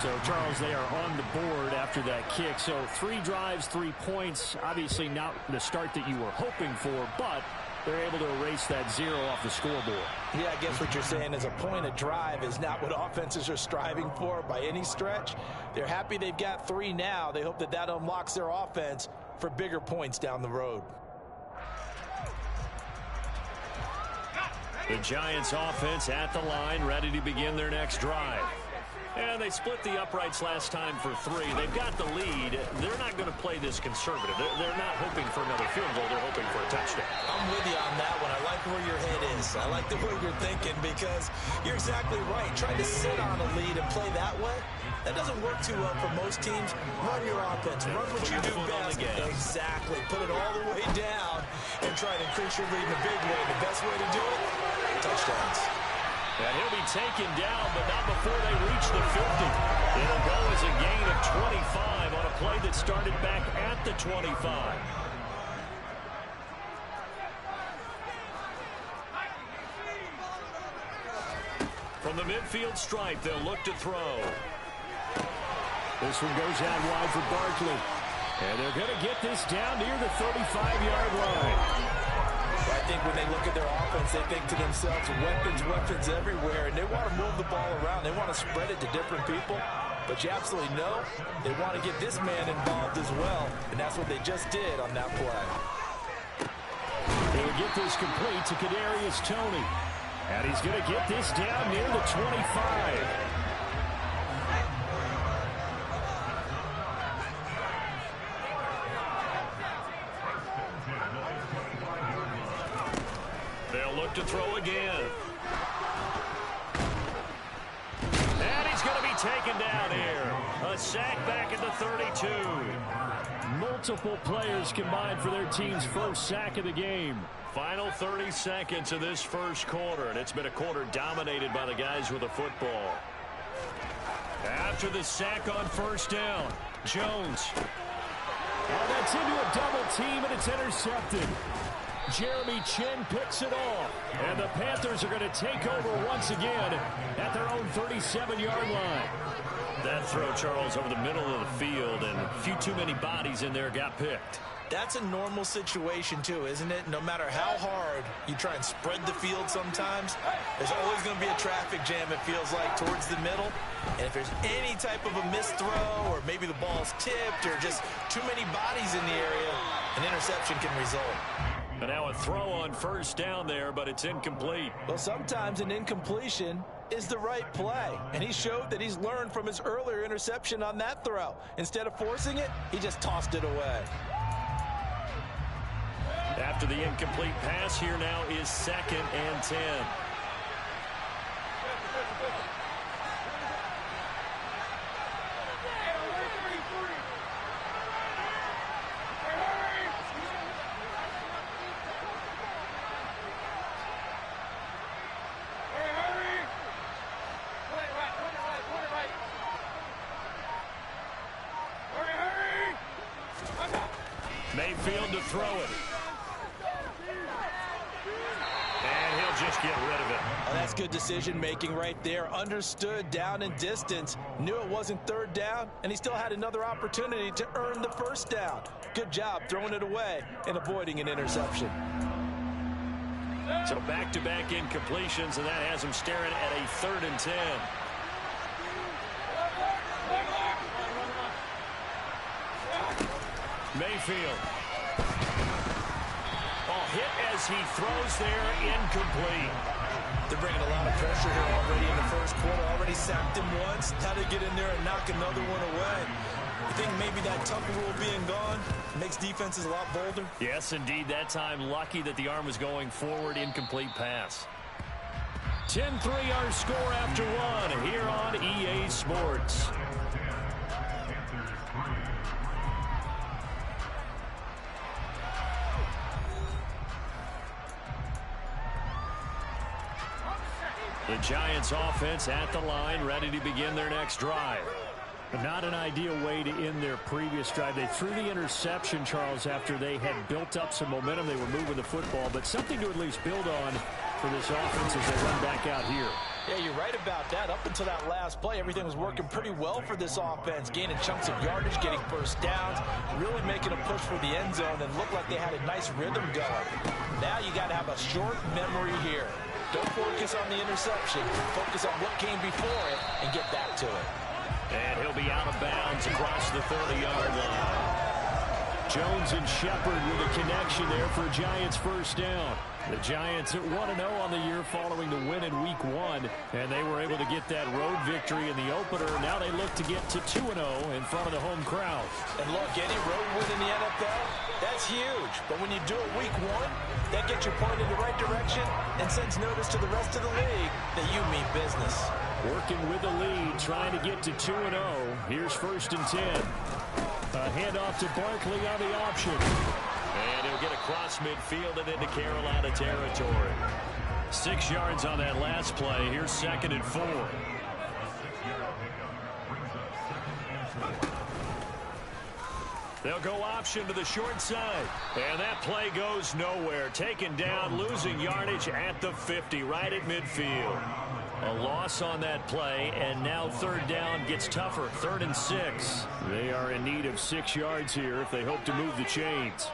So, Charles, they are on the board after that kick. So 3 drives, 3 points. Obviously not the start that you were hoping for, but they're able to erase that 0 off the scoreboard. Yeah, I guess what you're saying is a point of drive is not what offenses are striving for by any stretch. They're happy they've got 3 now. They hope that that unlocks their offense for bigger points down the road. The Giants offense at the line, ready to begin their next drive. And they split the uprights last time for 3. They've got the lead. They're not going to play this conservative. They're not hoping for another field goal. They're hoping for a touchdown. I'm with you on that one. I like where your head is. I like the way you're thinking because you're exactly right. Trying to sit on a lead and play that way, that doesn't work too well for most teams. Run your offense. Run what you do best. Exactly. Put it all the way down and try to increase your lead in a big way. The best way to do it, touchdowns. And he'll be taken down, but not before they reach the 50. It'll go as a gain of 25 on a play that started back at the 25. From the midfield stripe, they'll look to throw. This one goes out wide for Barkley. And they're going to get this down near the 35-yard line. I think when they look at their offense, they think to themselves, weapons everywhere, and they want to move the ball around. They want to spread it to different people, but you absolutely know they want to get this man involved as well, and that's what they just did on that play. They'll get this complete to Kadarius Toney, and he's going to get this down near the 25. To throw again. And he's going to be taken down here. A sack back at the 32. Multiple players combined for their team's first sack of the game. Final 30 seconds of this first quarter, and it's been a quarter dominated by the guys with the football. After the sack on first down, Jones. Oh, that's into a double team, and it's intercepted. Jeremy Chin picks it off, and the Panthers are going to take over once again at their own 37-yard line. That throw, Charles, over the middle of the field, and a few too many bodies in there got picked. That's a normal situation, too, isn't it? No matter how hard you try and spread the field sometimes, there's always going to be a traffic jam, it feels like, towards the middle. And if there's any type of a missed throw or maybe the ball's tipped or just too many bodies in the area, an interception can result. And now a throw on first down there, but it's incomplete. Well, sometimes an incompletion is the right play. And he showed that he's learned from his earlier interception on that throw. Instead of forcing it, he just tossed it away. After the incomplete pass, here now is 2nd and 10. Mayfield to throw it. And he'll just get rid of it. Oh, that's good decision-making right there. Understood down and distance. Knew it wasn't 3rd down, and he still had another opportunity to earn the 1st down. Good job throwing it away and avoiding an interception. So back-to-back incompletions, and that has him staring at a 3rd and 10. Mayfield. Oh, hit as he throws there, incomplete. They're bringing a lot of pressure here already in the first quarter. Already sacked him once. How to get in there and knock another one away. You think maybe that tuck rule being gone makes defenses a lot bolder? Yes, indeed. That time, lucky that the arm was going forward. Incomplete pass. 10-3 our score after one here on EA Sports. The Giants offense at the line, ready to begin their next drive. But not an ideal way to end their previous drive. They threw the interception, Charles, after they had built up some momentum. They were moving the football, but something to at least build on for this offense as they run back out here. Yeah, you're right about that. Up until that last play, everything was working pretty well for this offense. Gaining chunks of yardage, getting first downs, really making a push for the end zone, and looked like they had a nice rhythm going. Now you got to have a short memory here. Don't focus on the interception. Focus on what came before it and get back to it. And he'll be out of bounds across the 30-yard line. Jones and Shepard with a connection there for a Giants first down. The Giants at 1-0 on the year following the win in Week 1, and they were able to get that road victory in the opener. Now they look to get to 2-0 in front of the home crowd. And look, any road win in the NFL, that's huge. But when you do it Week 1, that gets you pointed in the right direction and sends notice to the rest of the league that you mean business. Working with the lead, trying to get to 2-0. Here's 1st and 10. A handoff to Barkley on the option. And he'll get across midfield and into Carolina territory. 6 yards on that last play. Here's 2nd and 4. They'll go option to the short side. And that play goes nowhere. Taken down, losing yardage at the 50, right at midfield. A loss on that play, and now 3rd down gets tougher. 3rd and 6. They are in need of 6 yards here if they hope to move the chains.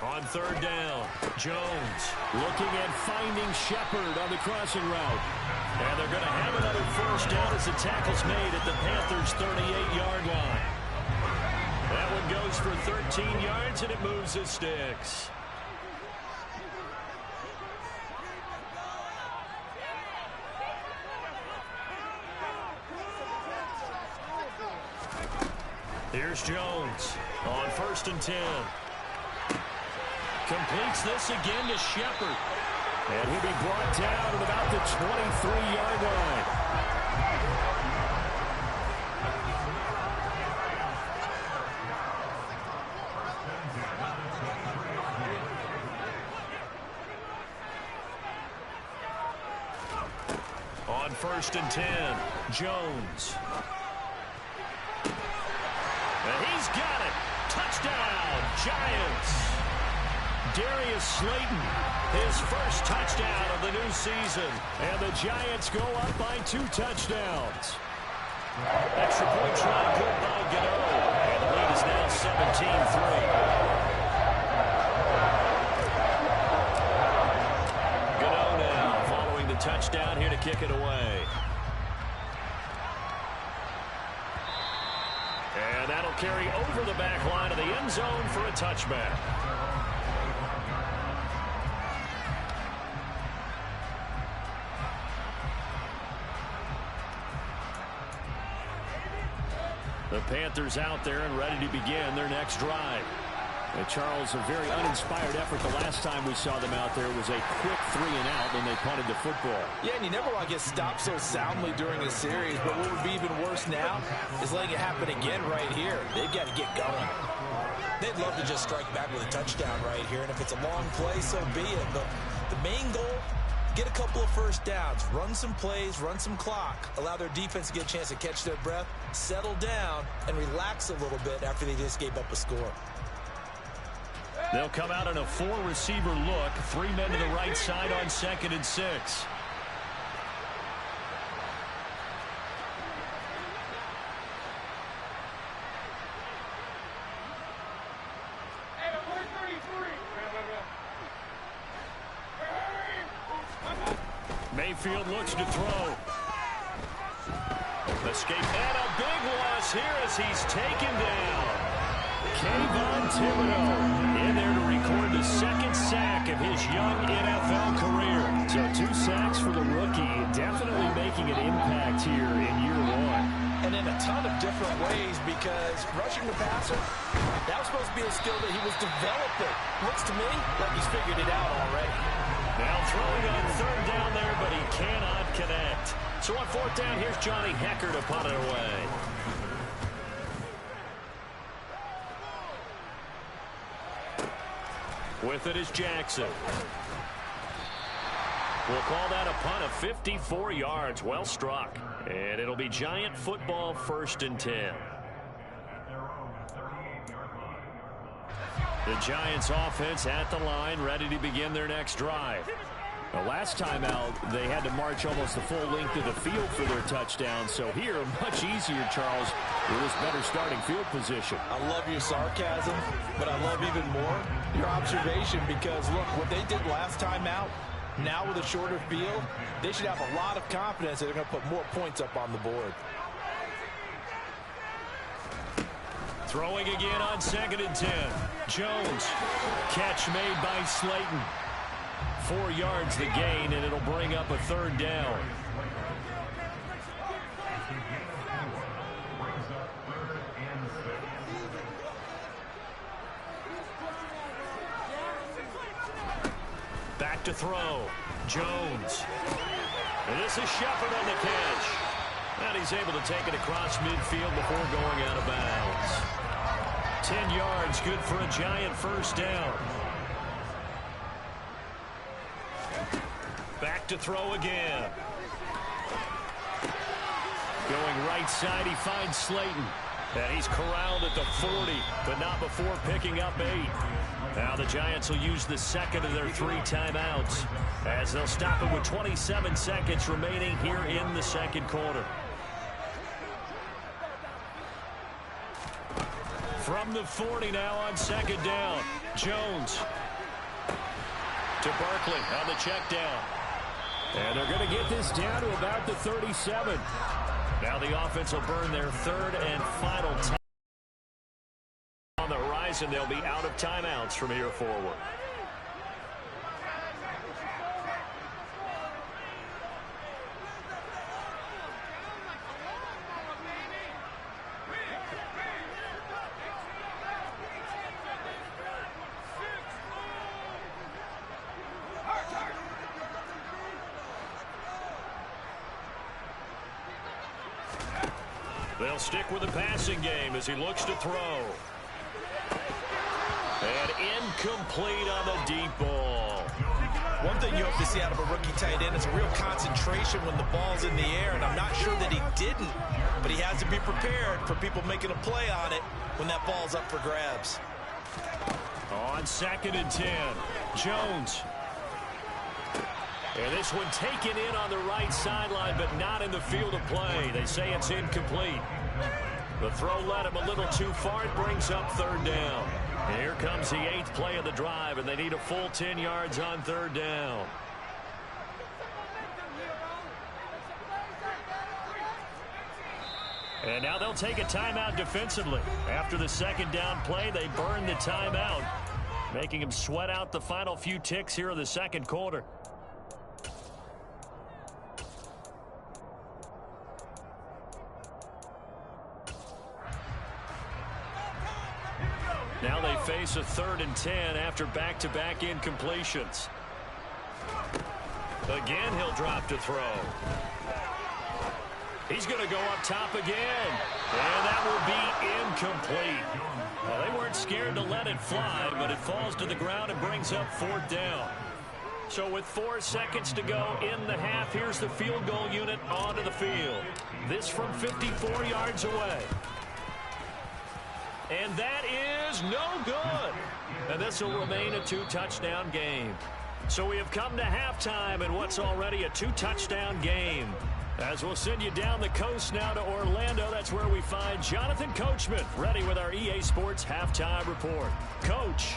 On 3rd down, Jones looking at finding Shepard on the crossing route. And they're going to have another first down as the tackle's made at the Panthers' 38-yard line. That one goes for 13 yards, and it moves the sticks. Here's Jones on 1st and 10. Completes this again to Shepard. And he'll be brought down at about the 23-yard line. On 1st and 10, Jones. And he's got it. Touchdown, Giants. Darius Slayton, his first touchdown of the new season. And the Giants go up by 2 touchdowns. Extra point try good by Gano. And the lead is now kick it away. And that'll carry over the back line of the end zone for a touchback. The Panthers out there and ready to begin their next drive. And Charles, a very uninspired effort the last time we saw them out there was a quick 3-and-out when they punted the football. Yeah, and you never want to get stopped so soundly during a series, but what would be even worse now is letting it happen again right here. They've got to get going. They'd love to just strike back with a touchdown right here, and if it's a long play, so be it. But the main goal, get a couple of first downs, run some plays, run some clock, allow their defense to get a chance to catch their breath, settle down, and relax a little bit after they just gave up a score. They'll come out in a 4-receiver look. 3 men to the right side on 2nd and 6. Mayfield looks to throw. Escape and a big loss here as he's taken down. Kayvon Thibodeau in there to record the 2nd sack of his young NFL career. So 2 sacks for the rookie, definitely making an impact here in year 1. And in a ton of different ways, because rushing the passer, that was supposed to be a skill that he was developing. Looks to me like he's figured it out already. Now throwing on 3rd down there, but he cannot connect. So on 4th down, here's Johnny Hecker to punt it away. With it is Jackson. We'll call that a punt of 54 yards. Well struck. And it'll be Giant football, 1st and 10. The Giants offense at the line, ready to begin their next drive. The last time out, they had to march almost the full length of the field for their touchdown. So here, much easier, Charles, with this better starting field position. I love your sarcasm, but I love even more your observation, because, look, what they did last time out, now with a shorter field, they should have a lot of confidence that they're going to put more points up on the board. Throwing again on 2nd and 10. Jones. Catch made by Slayton. 4 yards the gain, and it'll bring up a 3rd down. Back to throw. Jones. And this is Shepard on the catch. And he's able to take it across midfield before going out of bounds. 10 yards, good for a Giant 1st down. Back to throw again. Going right side, he finds Slayton. And he's corralled at the 40, but not before picking up 8. Now the Giants will use the 2nd of their 3 timeouts, as they'll stop it with 27 seconds remaining here in the 2nd quarter. From the 40 now on 2nd down. Jones to Barkley on the check down. And they're going to get this down to about the 37. Now the offense will burn their 3rd and final time. On the horizon, they'll be out of timeouts from here forward. They'll stick with the passing game as he looks to throw. And incomplete on the deep ball. One thing you hope to see out of a rookie tight end is a real concentration when the ball's in the air, and I'm not sure that he didn't, but he has to be prepared for people making a play on it when that ball's up for grabs. On 2nd and 10, Jones. And this one taken in on the right sideline, but not in the field of play. They say it's incomplete. The throw led him a little too far. It brings up 3rd down. And here comes the 8th play of the drive, and they need a full 10 yards on 3rd down. And now they'll take a timeout defensively. After the second down play, they burn the timeout, making them sweat out the final few ticks here in the second quarter. Now they face a 3rd and 10 after back-to-back incompletions. Again, he'll drop to throw. He's going to go up top again. And that will be incomplete. Well, they weren't scared to let it fly, but it falls to the ground and brings up 4th down. So with 4 seconds to go in the half, here's the field goal unit onto the field. This from 54 yards away. And that is no good. And this will remain a 2-touchdown game. So we have come to halftime in what's already a 2-touchdown game. As we'll send you down the coast now to Orlando, that's where we find Jonathan Coachman ready with our EA Sports Halftime Report. Coach.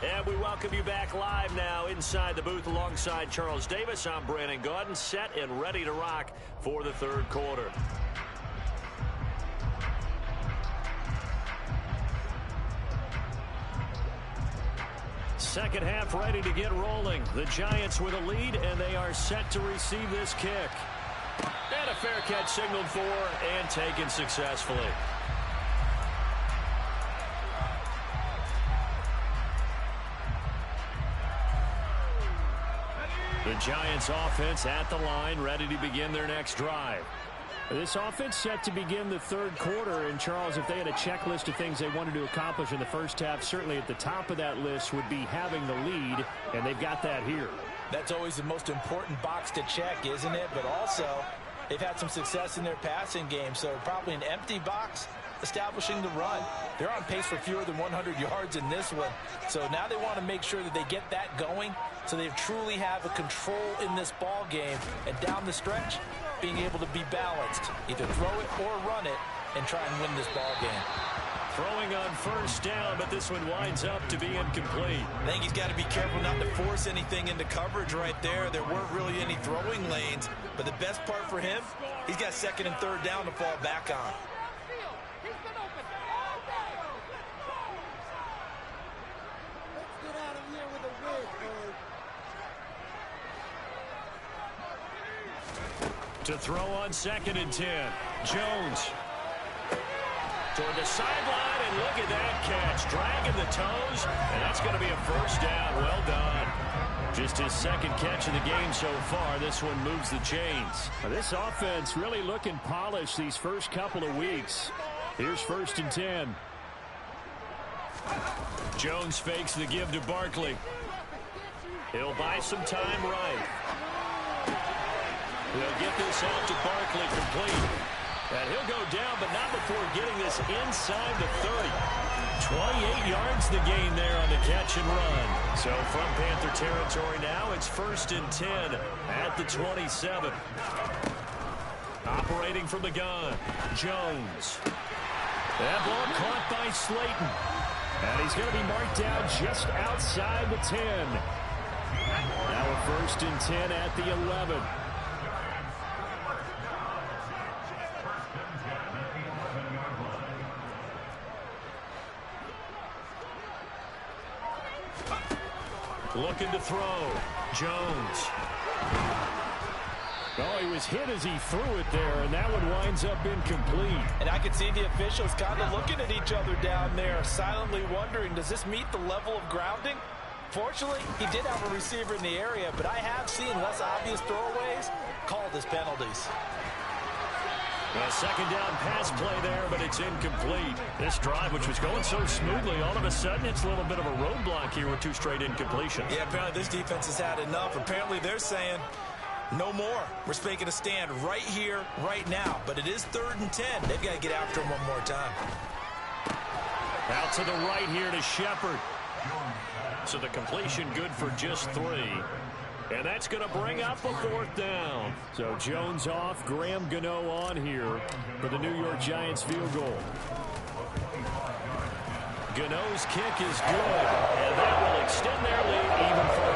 And we welcome you back live now inside the booth alongside Charles Davis. I'm Brandon Gaudin, set and ready to rock for the third quarter. Second half ready to get rolling. The Giants with a lead, and they are set to receive this kick. And a fair catch signaled for and taken successfully. The Giants offense at the line, ready to begin their next drive. This offense set to begin the third quarter. And, Charles, if they had a checklist of things they wanted to accomplish in the first half, certainly at the top of that list would be having the lead, and they've got that here. That's always the most important box to check, isn't it? But also, they've had some success in their passing game, so probably an empty box establishing the run. They're on pace for fewer than 100 yards in this one. So now they want to make sure that they get that going so they truly have a control in this ball game. And down the stretch, being able to be balanced. Either throw it or run it and try and win this ball game. Throwing on first down, but this one winds up to be incomplete. I think he's got to be careful not to force anything into coverage right there. There weren't really any throwing lanes, but the best part for him, he's got 2nd and 3rd down to fall back on. To throw on 2nd and 10. Jones toward the sideline, and look at that catch. Dragging the toes, and that's going to be a first down. Well done. Just his 2nd catch of the game so far. This one moves the chains. This offense really looking polished these first couple of weeks. Here's 1st and 10. Jones fakes the give to Barkley. He'll buy some time right. He'll get this out to Barkley complete. And he'll go down, but not before getting this inside the 30. 28 yards the gain there on the catch and run. So from Panther territory now, it's 1st and 10 at the 27. Operating from the gun, Jones. That ball caught by Slayton. And he's going to be marked down just outside the 10. Now a 1st and 10 at the 11. Looking to throw. Jones. Oh, he was hit as he threw it there, and that one winds up incomplete. And I could see the officials kind of looking at each other down there, silently wondering, does this meet the level of grounding? Fortunately, he did have a receiver in the area, but I have seen less obvious throwaways called as penalties. A 2nd down pass play there, but it's incomplete. This drive, which was going so smoothly, all of a sudden it's a little bit of a roadblock here with 2 straight incompletions. Yeah, apparently this defense has had enough. Apparently they're saying, no more. We're making a stand right here, right now. But it is 3rd and 10. They've got to get after him one more time. Out to the right here to Shepard. So the completion good for just 3. And that's going to bring up a 4th down. So Jones off, Graham Gano on here for the New York Giants field goal. Gano's kick is good, and that will extend their lead even further.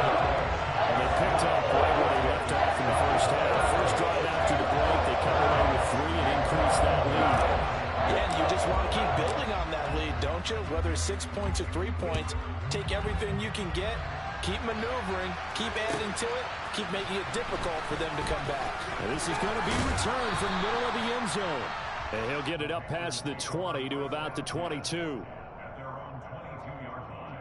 6 points or 3 points. Take everything you can get, keep maneuvering, keep adding to it, keep making it difficult for them to come back. And this is going to be returned from middle of the end zone. And he'll get it up past the 20 to about the 22. At their own 22-yard line.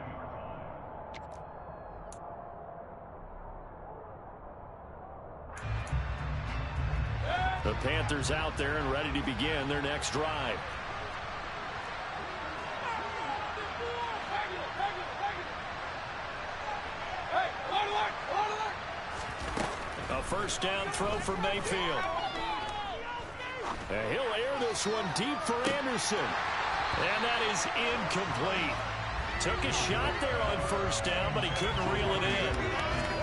The Panthers out there and ready to begin their next drive. A first down throw for Mayfield. And he'll air this one deep for Anderson. And that is incomplete. Took a shot there on first down, but he couldn't reel it in.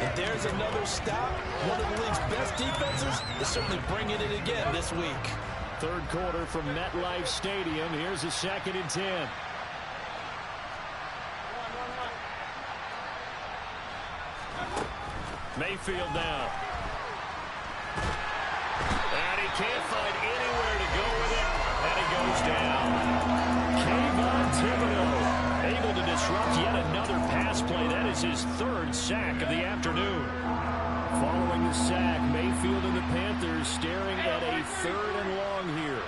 If there's another stop, one of the league's best defenses is certainly bringing it again this week. Third quarter from MetLife Stadium. Here's a 2nd and 10. Mayfield now. And he can't find anywhere to go with it. And he goes down. Kayvon Thibodeau able to disrupt yet another pass play. That is his 3rd sack of the afternoon. Following the sack, Mayfield and the Panthers staring at a 3rd and long here.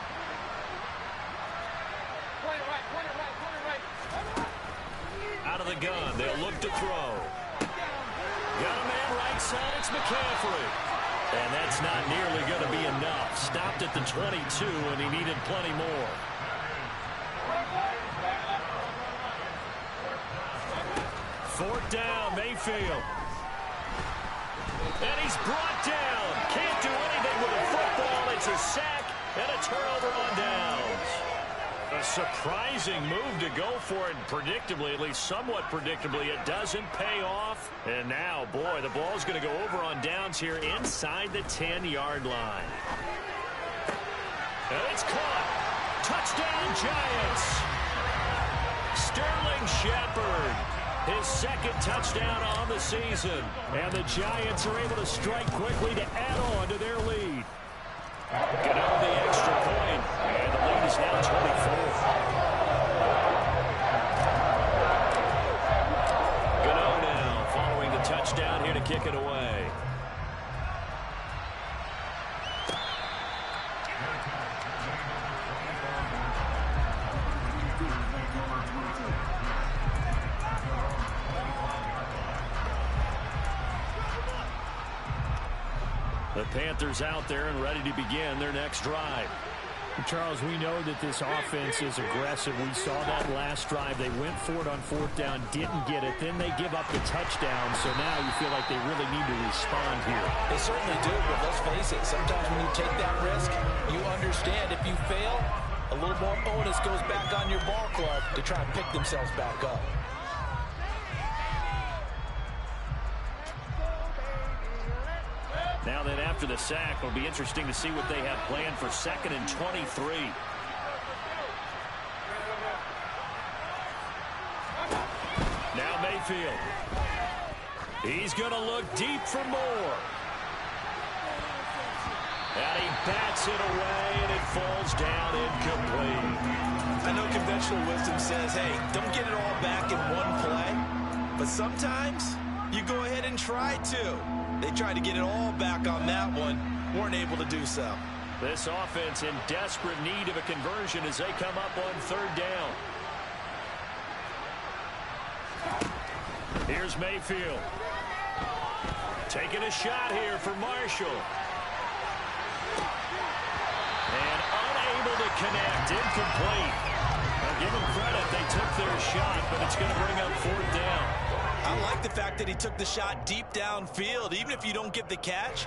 Out of the gun, they'll look to throw. Got a man right side, it's McCaffrey. And that's not nearly going to be enough. Stopped at the 22, and he needed plenty more. Fourth down, Mayfield. And he's brought down. Can't do anything with a football. It's a sack and a turnover on downs. A surprising move to go for it, predictably, at least somewhat predictably. It doesn't pay off. And now, boy, the ball's going to go over on downs here inside the 10-yard line. And it's caught. Touchdown, Giants. Sterling Shepard, his 2nd touchdown on the season. And the Giants are able to strike quickly to add on to their lead. Get out the extra point, and the lead is now 24. Gano now following the touchdown here to kick it away. The Panthers out there and ready to begin their next drive. Charles, we know that this offense is aggressive. We saw that last drive. They went for it on 4th down, didn't get it. Then they give up the touchdown. So now you feel like they really need to respond here. They certainly do, but let's face it. Sometimes when you take that risk, you understand if you fail, a little more onus goes back on your ball club to try and pick themselves back up. Now then, after the sack, it'll be interesting to see what they have planned for 2nd and 23. Now Mayfield. He's going to look deep for more. And he bats it away, and it falls down incomplete. I know conventional wisdom says, hey, don't get it all back in one play. But sometimes you go ahead and try to. They tried to get it all back on that one. Weren't able to do so. This offense in desperate need of a conversion as they come up on 3rd down. Here's Mayfield. Taking a shot here for Marshall. And unable to connect. Incomplete. Now give them credit. They took their shot, but it's going to bring up 4th down. I like the fact that he took the shot deep downfield. Even if you don't get the catch,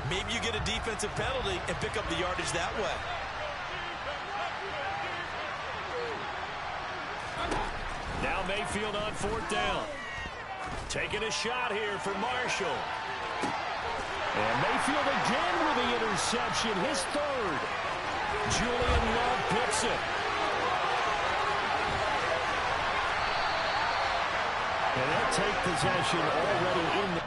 maybe you get a defensive penalty and pick up the yardage that way. Now Mayfield on 4th down. Taking a shot here for Marshall. And Mayfield again with the interception, his 3rd. Julian Love picks it. And they'll take possession already in the